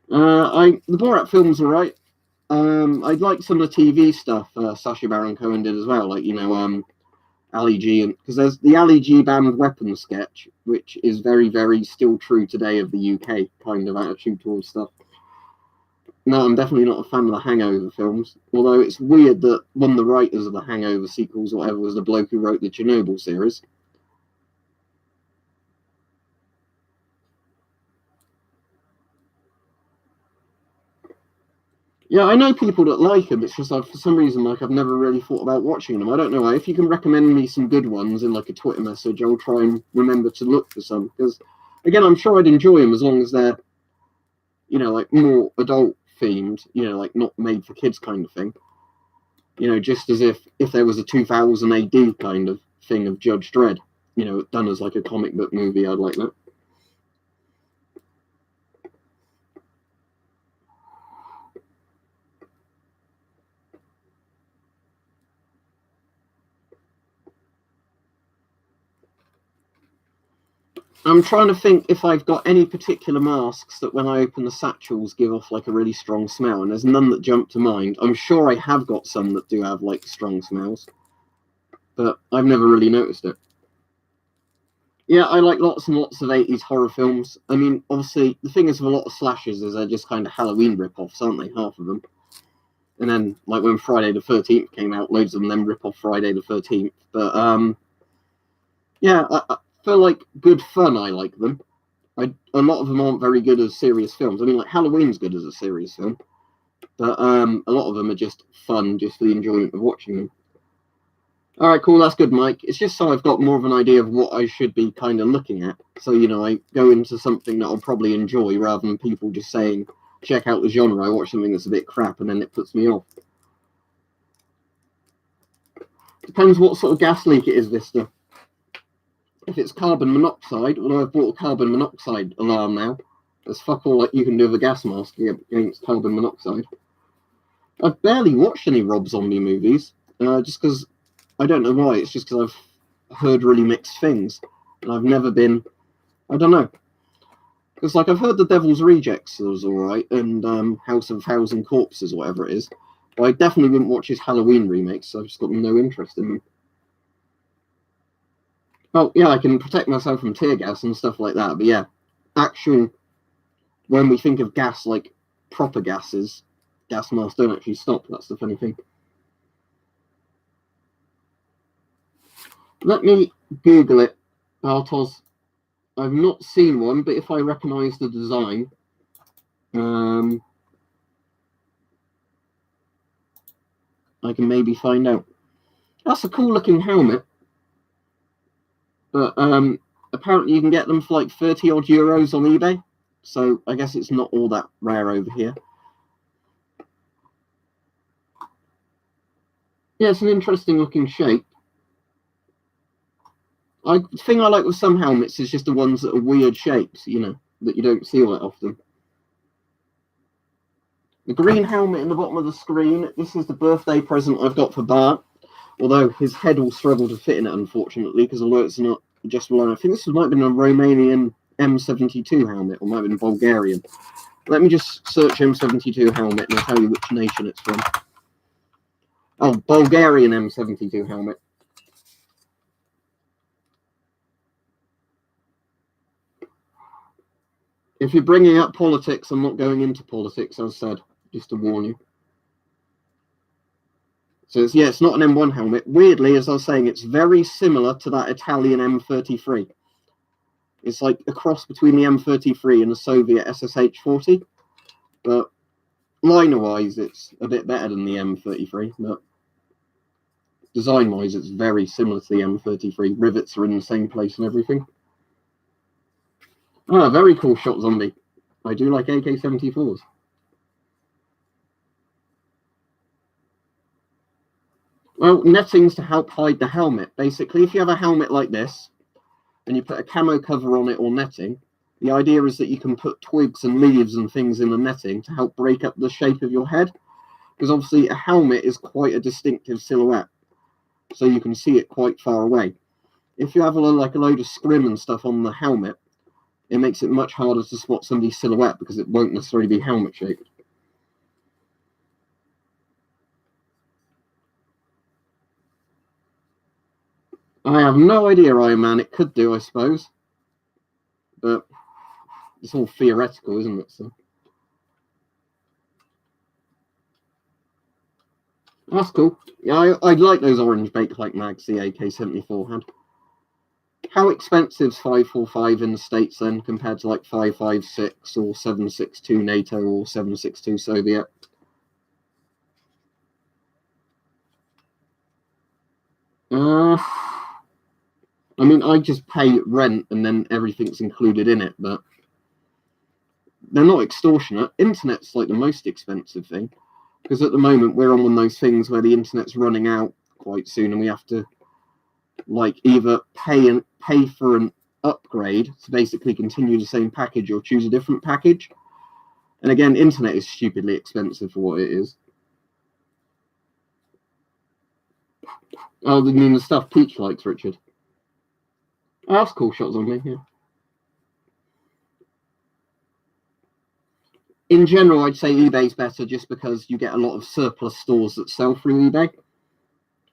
The Borat films are right. I'd like some of the TV stuff Sacha Baron Cohen did as well, like, Ali G, and because there's the Ali G banned weapons sketch, which is very, very still true today of the UK kind of attitude towards stuff. No, I'm definitely not a fan of the Hangover films, although it's weird that one of the writers of the Hangover sequels or whatever was the bloke who wrote the Chernobyl series. Yeah, I know people that like them. It's just like, for some reason, like, I've never really thought about watching them. I don't know why. If you can recommend me some good ones in like a Twitter message, I'll try and remember to look for some. Because, again, I'm sure I'd enjoy them as long as they're, like more adult themed, like not made for kids kind of thing. Just as if there was a 2000 AD kind of thing of Judge Dredd, done as like a comic book movie, I'd like that. I'm trying to think if I've got any particular masks that when I open the satchels give off like a really strong smell, and there's none that jump to mind. I'm sure I have got some that do have like strong smells, but I've never really noticed it. Yeah, I like lots and lots of 80s horror films. I mean, obviously, the thing is with a lot of slashers is they're just kind of Halloween rip-offs, aren't they, half of them? And then, like, when Friday the 13th came out, loads of them then rip off Friday the 13th. But, yeah, I feel like good fun, I like them. A lot of them aren't very good as serious films. I mean, like, Halloween's good as a serious film. But a lot of them are just fun, just for the enjoyment of watching them. All right, cool. That's good, Mike. It's just so I've got more of an idea of what I should be kind of looking at. So, I go into something that I'll probably enjoy rather than people just saying, check out the genre. I watch something that's a bit crap and then it puts me off. Depends what sort of gas leak it is, Vista. If it's carbon monoxide, although I've bought a carbon monoxide alarm now, there's fuck all that you can do with a gas mask against carbon monoxide. I've barely watched any Rob Zombie movies, just because I don't know why. It's just because I've heard really mixed things, and I've never been. I don't know. Because like I've heard The Devil's Rejects was all right, and House of Thousand Corpses or whatever it is, but I definitely wouldn't watch his Halloween remakes. So I've just got no interest in them. Oh yeah, I can protect myself from tear gas and stuff like that. But yeah, actual when we think of gas, like proper gases, gas masks don't actually stop. That's the funny thing. Let me Google it, Bartos. I've not seen one, but if I recognise the design, I can maybe find out. That's a cool looking helmet, but apparently you can get them for like 30 odd euros on eBay. So I guess it's not all that rare over here. Yeah, it's an interesting looking shape. The thing I like with some helmets is just the ones that are weird shapes, that you don't see all that often. The green helmet in the bottom of the screen, this is the birthday present I've got for Bart, although his head will struggle to fit in it, unfortunately, because although it's not adjustable, I think this might have been a Romanian M72 helmet, or might have been Bulgarian. Let me just search M72 helmet and I'll tell you which nation it's from. Oh, Bulgarian M72 helmet. If you're bringing up politics, I'm not going into politics, as said, just to warn you. So it's not an M1 helmet. Weirdly, as I was saying, it's very similar to that Italian M33. It's like a cross between the M33 and the Soviet SSH-40. But liner-wise, it's a bit better than the M33. But design-wise, it's very similar to the M33. Rivets are in the same place and everything. Ah, very cool shot zombie. I do like AK-74s. Well, netting's to help hide the helmet. Basically, if you have a helmet like this, and you put a camo cover on it or netting, the idea is that you can put twigs and leaves and things in the netting to help break up the shape of your head. Because obviously a helmet is quite a distinctive silhouette, so you can see it quite far away. If you have a load of scrim and stuff on the helmet, it makes it much harder to spot somebody's silhouette because it won't necessarily be helmet shaped. I have no idea, Iron Man. It could do, I suppose. But it's all theoretical, isn't it? So that's cool. Yeah, I'd like those orange Bakelite mags the AK-74 had. How expensive's 545 in the States then compared to like 556 or 762 NATO or 762 Soviet? I mean, I just pay rent and then everything's included in it, but they're not extortionate. Internet's like the most expensive thing, because at the moment we're on one of those things where the internet's running out quite soon and we have to like either pay for an upgrade to basically continue the same package or choose a different package. And again, internet is stupidly expensive for what it is. Oh, you mean the stuff Peach likes, Richard? Oh, that's cool. Shots on me, yeah. In general, I'd say eBay's better just because you get a lot of surplus stores that sell through eBay.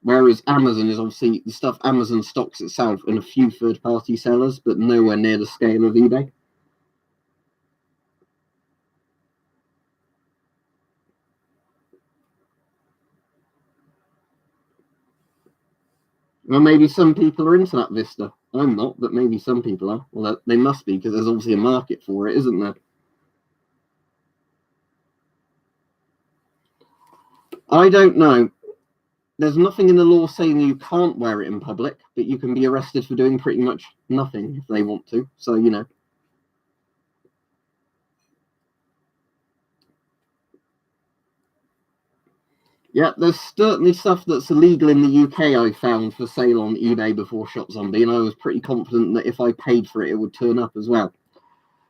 Whereas Amazon is obviously the stuff Amazon stocks itself and a few third-party sellers, but nowhere near the scale of eBay. Well, maybe some people are into that Vista. I'm not, but maybe some people are. Well, they must be, because there's obviously a market for it, isn't there? I don't know. There's nothing in the law saying you can't wear it in public, but you can be arrested for doing pretty much nothing if they want to. So, you know. Yeah, there's certainly stuff that's illegal in the UK I found for sale on eBay before Shop Zombie, and I was pretty confident that if I paid for it, it would turn up as well.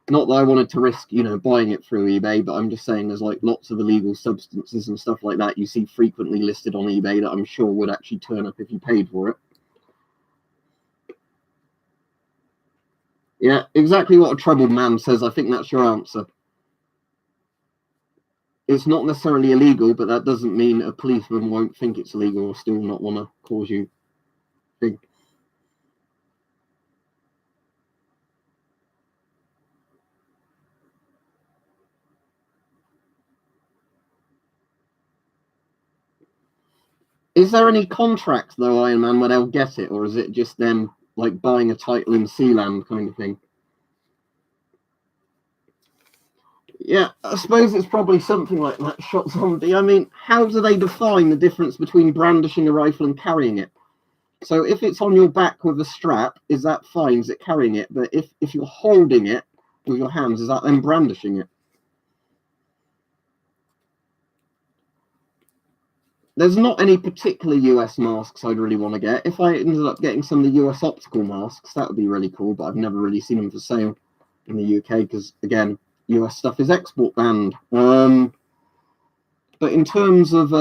Not that I wanted to risk, buying it through eBay, but I'm just saying there's like lots of illegal substances and stuff like that you see frequently listed on eBay that I'm sure would actually turn up if you paid for it. Yeah, exactly what a troubled man says. I think that's your answer. It's not necessarily illegal, but that doesn't mean a policeman won't think it's illegal or still not want to cause you big. Is there any contract though, Iron Man, where they'll get it, or is it just them like buying a title in Sealand kind of thing? Yeah, I suppose it's probably something like that. Shot Zombie. I mean, how do they define the difference between brandishing a rifle and carrying it? So if it's on your back with a strap, is that fine? Is it carrying it? But if you're holding it with your hands, is that then brandishing it? There's not any particular US masks I'd really want to get. If I ended up getting some of the US optical masks, that would be really cool, but I've never really seen them for sale in the UK because, again, US stuff is export banned. But in terms of,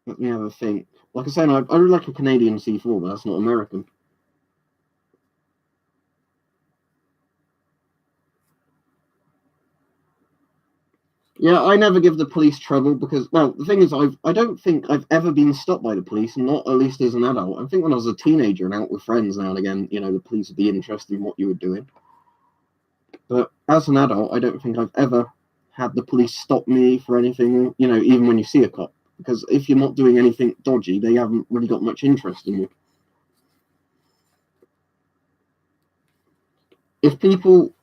let me have a think. Like I said, I really like a Canadian C4, but that's not American. Yeah, I never give the police trouble because, well, the thing is, I don't think I've ever been stopped by the police, not at least as an adult. I think when I was a teenager and out with friends now and again, the police would be interested in what you were doing. But as an adult, I don't think I've ever had the police stop me for anything, even when you see a cop. Because if you're not doing anything dodgy, they haven't really got much interest in you. If people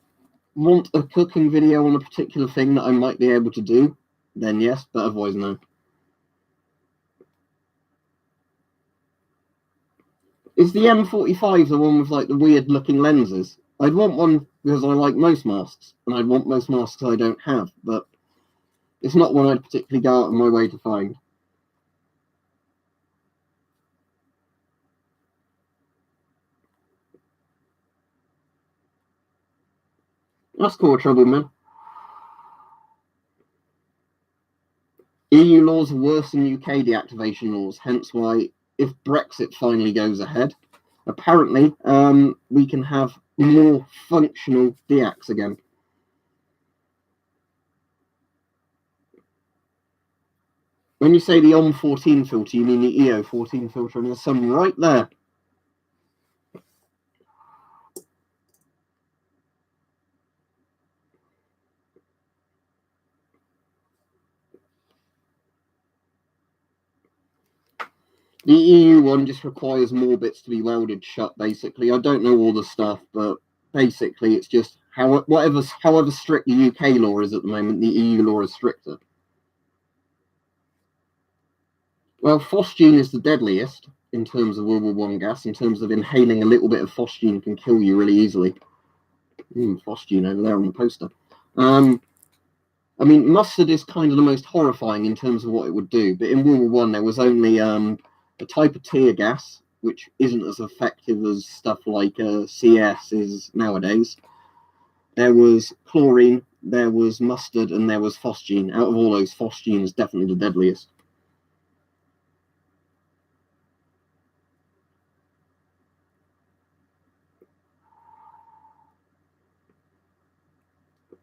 want a cooking video on a particular thing that I might be able to do, then yes, but otherwise no. Is the M45 the one with like the weird looking lenses? I'd want one because I like most masks, and I'd want most masks I don't have, but it's not one I'd particularly go out of my way to find. That's cool, trouble, man. EU laws are worse than UK deactivation laws, hence why, if Brexit finally goes ahead, apparently we can have more functional deacs again. When you say the OM14 filter, you mean the EO14 filter, and there's some right there. The EU one just requires more bits to be welded shut, basically. I don't know all the stuff, but basically it's just however strict the UK law is at the moment, the EU law is stricter. Well, phosgene is the deadliest in terms of World War I gas. In terms of inhaling a little bit of phosgene can kill you really easily. Phosgene over there on the poster. I mean, mustard is kind of the most horrifying in terms of what it would do. But in World War I, there was only a type of tear gas, which isn't as effective as stuff like CS is nowadays. There was chlorine, there was mustard, and there was phosgene. Out of all those, phosgene is definitely the deadliest.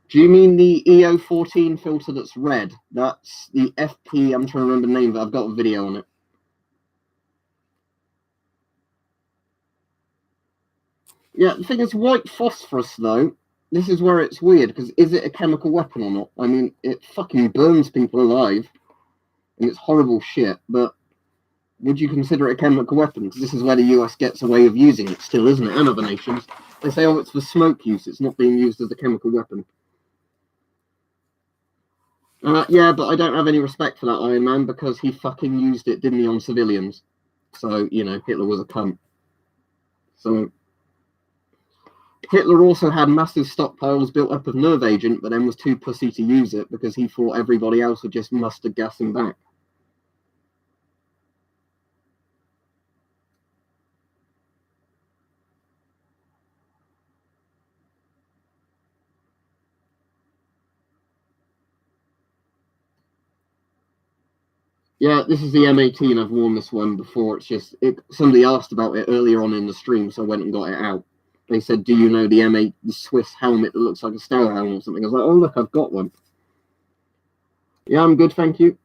Do you mean the EO14 filter that's red? That's the FP, I'm trying to remember the name, but I've got a video on it. Yeah, the thing is, white phosphorus, though, this is where it's weird, because is it a chemical weapon or not? I mean, it fucking burns people alive, and it's horrible shit, but would you consider it a chemical weapon? Because this is where the US gets away with using it still, isn't it? And other nations. They say, oh, it's for smoke use, it's not being used as a chemical weapon. Yeah, but I don't have any respect for that Iron Man because he fucking used it, didn't he, on civilians? So, you know, Hitler was a cunt. So, Hitler also had massive stockpiles built up of nerve agent, but then was too pussy to use it because he thought everybody else would just mustard gas him back. Yeah, this is the M18. I've worn this one before. It's just somebody asked about it earlier on in the stream, so I went and got it out. They said, "Do you know the M8, the Swiss helmet that looks like a Stour helmet or something?" I was like, "Oh look, I've got one." Yeah, I'm good, thank you.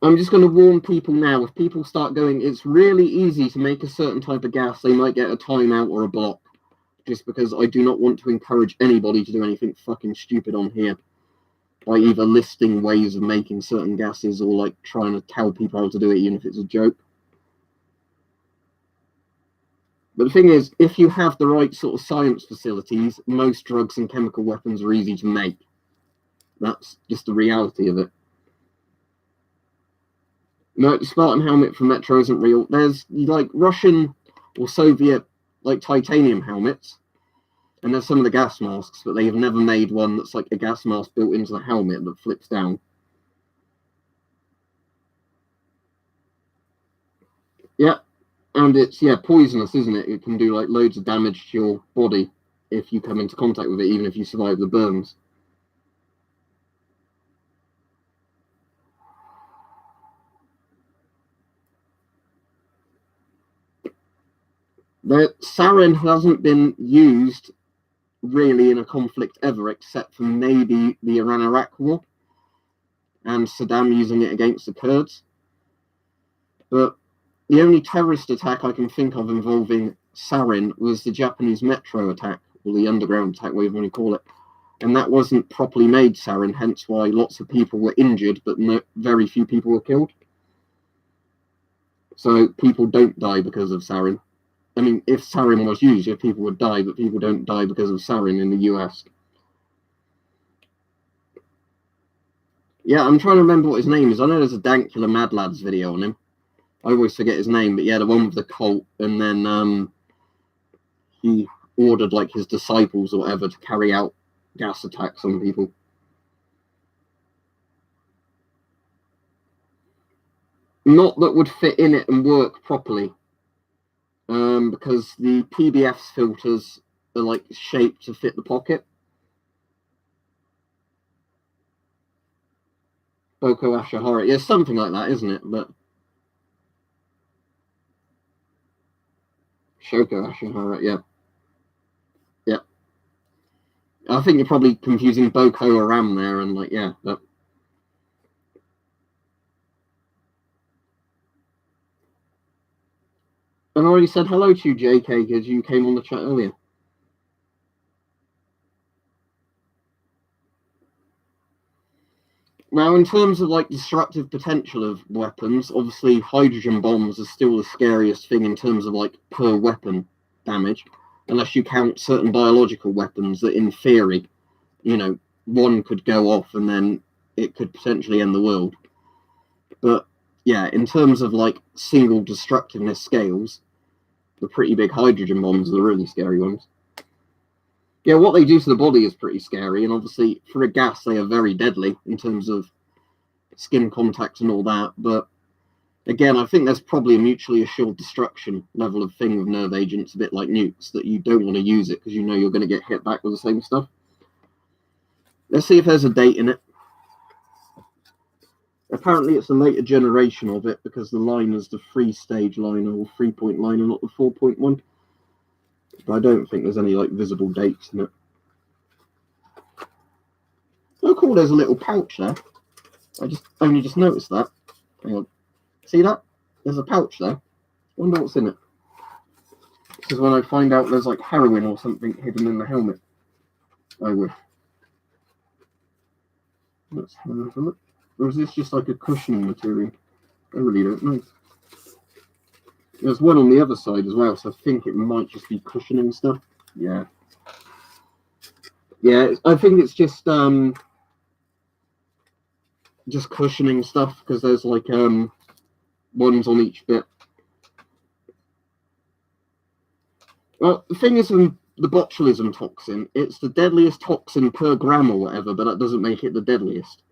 I'm just going to warn people now. If people start going, it's really easy to make a certain type of gas. They might get a timeout or a block, just because I do not want to encourage anybody to do anything fucking stupid on here. By either listing ways of making certain gases or like trying to tell people how to do it, even if it's a joke. But the thing is, if you have the right sort of science facilities, most drugs and chemical weapons are easy to make. That's just the reality of it. No, the Spartan helmet from Metro isn't real. There's like Russian or Soviet like titanium helmets, and there's some of the gas masks, but they have never made one that's like a gas mask built into the helmet that flips down. Yeah, and it's poisonous, isn't it? It can do like loads of damage to your body if you come into contact with it, even if you survive the burns. The sarin hasn't been used really in a conflict ever, except for maybe the Iran-Iraq war and Saddam using it against the Kurds. But the only terrorist attack I can think of involving sarin was the Japanese metro attack, or the underground attack, whatever you want to call it. And that wasn't properly made sarin, hence why lots of people were injured, but very few people were killed. So people don't die because of sarin. I mean, if sarin was used, people would die, but people don't die because of sarin in the US. Yeah, I'm trying to remember what his name is. I know there's a Dankula Mad Lads video on him. I always forget his name, but yeah, the one with the cult, and then he ordered like his disciples or whatever to carry out gas attacks on people. Not that would fit in it and work properly. because the PBS filters are like shaped to fit the pocket. Boko Ashihara. Yeah, something like that, isn't it? But Shoko Ashihara, yeah. Yeah. I think you're probably confusing Boko Haram there and like, yeah, but I've already said hello to you, JK, because you came on the chat earlier. Now, in terms of like destructive potential of weapons, obviously hydrogen bombs are still the scariest thing in terms of like per weapon damage, unless you count certain biological weapons that, in theory, you know, one could go off and then it could potentially end the world. But yeah, in terms of like single destructiveness scales, the pretty big hydrogen bombs are the really scary ones. Yeah, what they do to the body is pretty scary, and obviously for a gas they are very deadly in terms of skin contact and all that. But again, I think there's probably a mutually assured destruction level of thing with nerve agents, a bit like nukes, that you don't want to use it because you know you're going to get hit back with the same stuff. Let's see if there's a date in it. Apparently it's a later generation of it because the line is the 3-stage liner or 3-point liner, not the 4-point one. But I don't think there's any like visible dates in it. Oh, cool! There's a little pouch there. I only just noticed that. Hang on, see that? There's a pouch there. Wonder what's in it. This is when I find out there's like heroin or something hidden in the helmet. I wish. Let's have a look. Or is this just like a cushioning material? I really don't know. There's one on the other side as well, so I think it might just be cushioning stuff. Yeah. Yeah, I think it's just cushioning stuff because there's like ones on each bit. Well, the thing is, with the botulism toxin, it's the deadliest toxin per gram or whatever, but that doesn't make it the deadliest.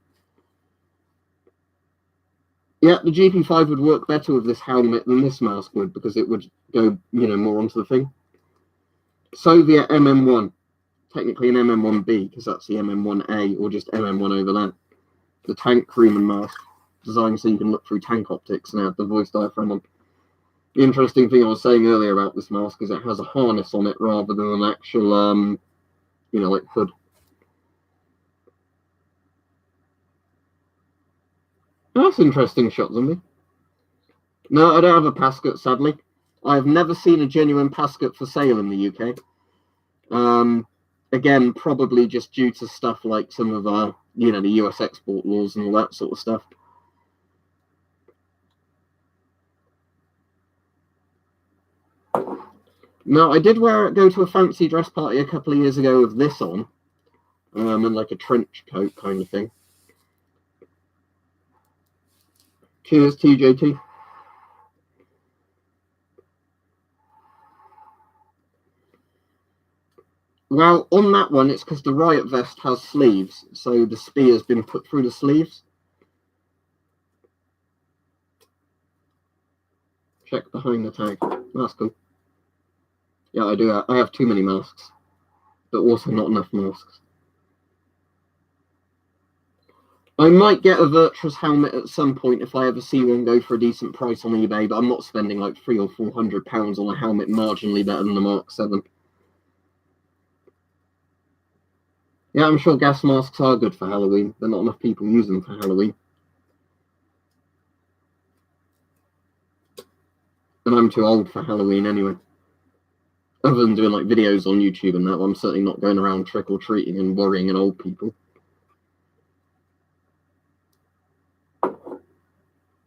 Yeah, the GP5 would work better with this helmet than this mask would because it would go, more onto the thing. Soviet MM1, technically an MM1B because that's the MM1A or just MM1 over that. The tank crewman mask, designed so you can look through tank optics and have the voice diaphragm on. The interesting thing I was saying earlier about this mask is it has a harness on it rather than an actual, like hood. That's interesting shot, zombie. No, I don't have a Pascut, sadly. I've never seen a genuine Pascut for sale in the UK. Again, probably just due to stuff like some of our, the US export laws and all that sort of stuff. No, I did go to a fancy dress party a couple of years ago with this on, and like a trench coat kind of thing. Cheers, TJT. Well, on that one, it's because the riot vest has sleeves, so the spear's been put through the sleeves. Check behind the tag. That's cool. Yeah, I do. I have too many masks, but also not enough masks. I might get a Virtus helmet at some point if I ever see one go for a decent price on eBay, but I'm not spending like £300 or £400 on a helmet marginally better than the Mark 7. Yeah, I'm sure gas masks are good for Halloween, but not enough people use them for Halloween. And I'm too old for Halloween anyway. Other than doing like videos on YouTube and that, I'm certainly not going around trick-or-treating and worrying old people.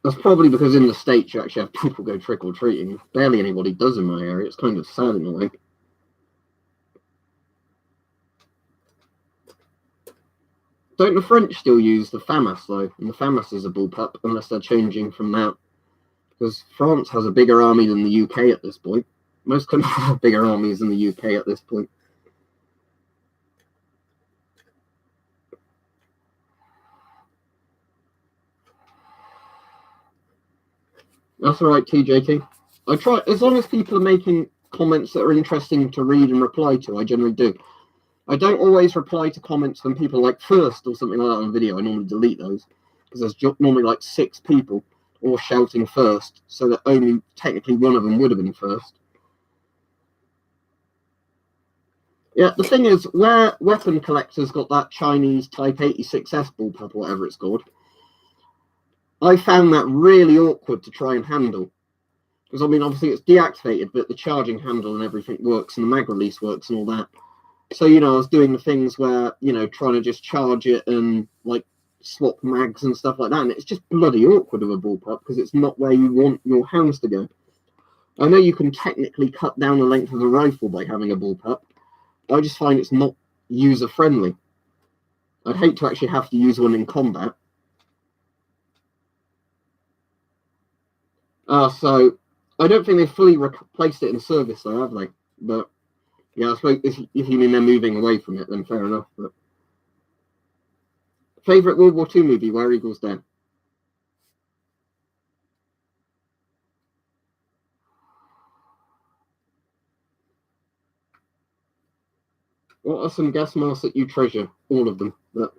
That's probably because in the States you actually have people go trick-or-treating. Barely anybody does in my area. It's kind of sad in a way. Don't the French still use the FAMAS though? And the FAMAS is a bullpup unless they're changing from that. Because France has a bigger army than the UK at this point. Most countries have bigger armies than the UK at this point. That's all right, TJT. I try, as long as people are making comments that are interesting to read and reply to, I generally do. I don't always reply to comments when people are like first or something like that on a video. I normally delete those because there's normally like 6 people all shouting first, so that only technically one of them would have been first. Yeah, the thing is, where Weapon Collector's got that Chinese Type 86S bullpup or whatever it's called, I found that really awkward to try and handle. Because, I mean, obviously it's deactivated, but the charging handle and everything works, and the mag release works and all that. So, I was doing the things where, trying to just charge it and, like, swap mags and stuff like that, and it's just bloody awkward with a bullpup, because it's not where you want your hands to go. I know you can technically cut down the length of the rifle by having a bullpup. I just find it's not user-friendly. I'd hate to actually have to use one in combat. So I don't think they've fully replaced it in service, though, have they? But yeah, I suppose if you mean they're moving away from it, then fair enough. But favorite World War II movie, Where Eagles Dead. What are some gas masks that you treasure? All of them. But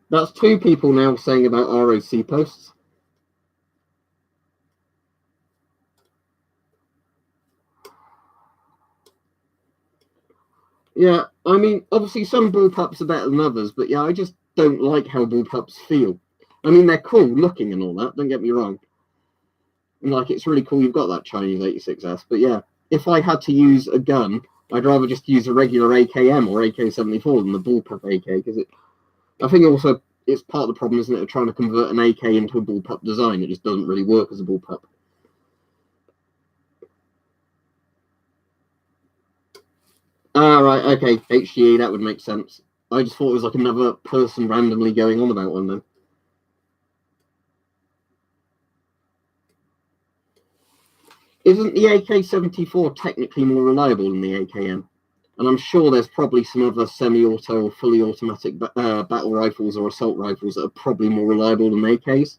that's 2 people now saying about ROC posts. Yeah, I mean, obviously some bullpups are better than others, but yeah, I just don't like how bullpups feel. I mean, they're cool looking and all that, don't get me wrong. And, like, it's really cool you've got that Chinese 86S, but yeah, if I had to use a gun, I'd rather just use a regular AKM or AK-74 than the bullpup AK, because I think also it's part of the problem, isn't it, of trying to convert an AK into a bullpup design. It just doesn't really work as a bullpup. Right, okay, HGE, that would make sense. I just thought it was like another person randomly going on about one then. Isn't the AK-74 technically more reliable than the AKM? And I'm sure there's probably some other semi-auto or fully automatic battle rifles or assault rifles that are probably more reliable than AKs.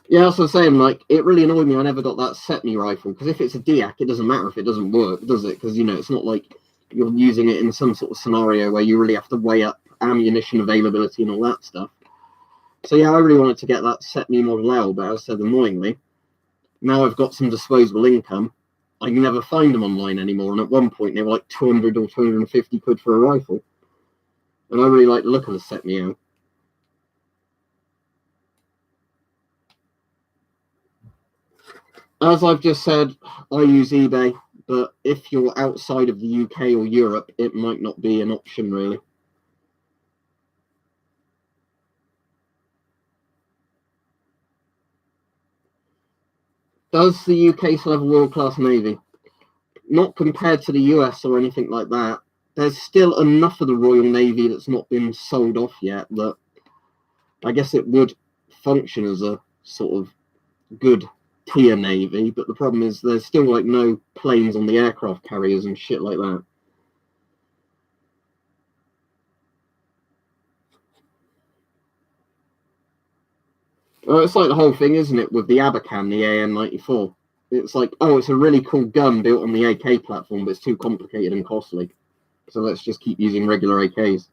Yeah, that's what I'm saying. Like, it really annoyed me I never got that Setme rifle, because if it's a DIAC, it doesn't matter if it doesn't work, does it? Because, it's not like you're using it in some sort of scenario where you really have to weigh up ammunition availability and all that stuff. So, yeah, I really wanted to get that Setme Model L, but as I said, annoyingly, now I've got some disposable income, I can never find them online anymore. And at one point, they were like 200 or 250 quid for a rifle. And I really like the look of the Setme. As I've just said, I use eBay, but if you're outside of the UK or Europe, it might not be an option, really. Does the UK still have a world-class navy? Not compared to the US or anything like that. There's still enough of the Royal Navy that's not been sold off yet that I guess it would function as a sort of good tier navy, but the problem is there's still like no planes on the aircraft carriers and shit like that. Well, it's like the whole thing, isn't it, with the Abacan, the AN-94. It's like, oh, it's a really cool gun built on the AK platform, but it's too complicated and costly. So let's just keep using regular AKs.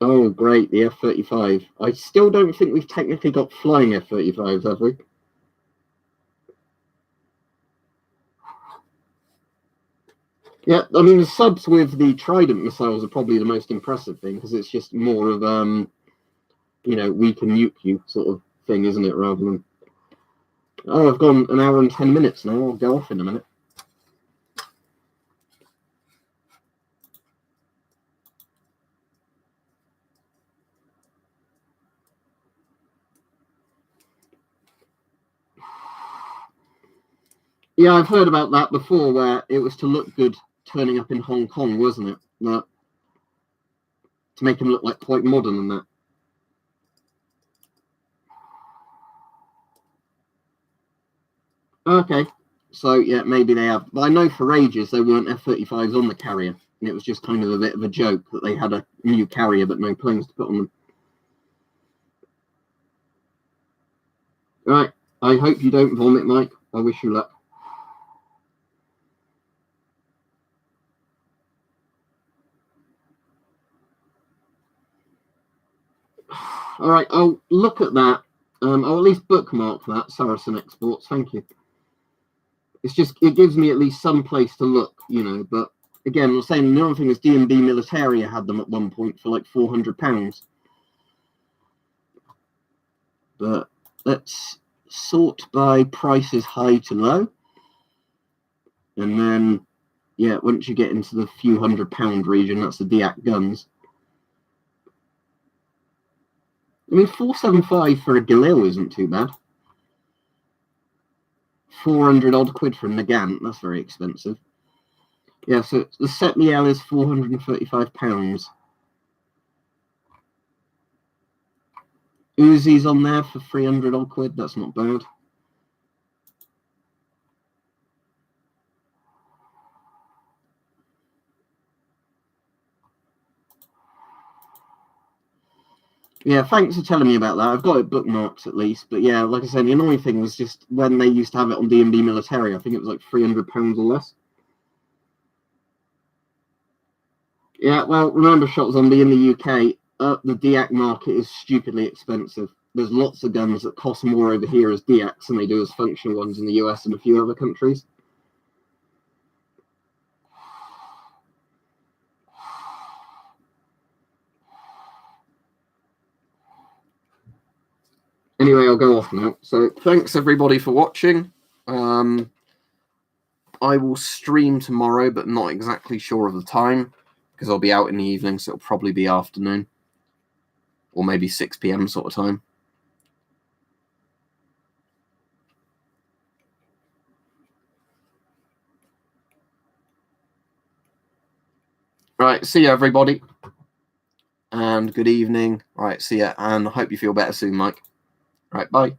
Oh, great, the F-35. I still don't think we've technically got flying F-35s, have we? Yeah, I mean, the subs with the Trident missiles are probably the most impressive thing, because it's just more of, we can nuke you sort of thing, isn't it, rather than... Oh, I've gone an hour and 10 minutes now. I'll go off in a minute. Yeah, I've heard about that before, where it was to look good turning up in Hong Kong, wasn't it? To make him look like quite modern and that. Okay, So, yeah, maybe they have. But I know for ages there weren't F-35s on the carrier. And it was just kind of a bit of a joke that they had a new carrier but no planes to put on them. Right. I hope you don't vomit, Mike. I wish you luck. All right, I'll look at that. I'll at least bookmark that, Saracen Exports. Thank you. It's just, it gives me at least some place to look, you know. But again, I'm saying the other thing is D&B Militaria had them at one point for like £400. But let's sort by prices high to low. And then, yeah, once you get into the few £100 region, that's the DIAC guns. I mean, 475 for a Galil isn't too bad. 400 odd quid for a Nagant, that's very expensive. Yeah, so the Setmiel is £435. Uzi's on there for 300 odd quid, that's not bad. Yeah, thanks for telling me about that. I've got it bookmarked at least. But yeah, like I said, the annoying thing was just when they used to have it on D&B Military, I think it was like £300 or less. Yeah, well, remember, Shot Zombie, in the UK, the DIAC market is stupidly expensive. There's lots of guns that cost more over here as DIACs than they do as functional ones in the US and a few other countries. Anyway, I'll go off now. So thanks everybody for watching. I will stream tomorrow, but not exactly sure of the time because I'll be out in the evening, so it'll probably be afternoon or maybe 6 p.m. sort of time. Right, see you everybody, and good evening. Right, see ya, and I hope you feel better soon, Mike. Right, bye.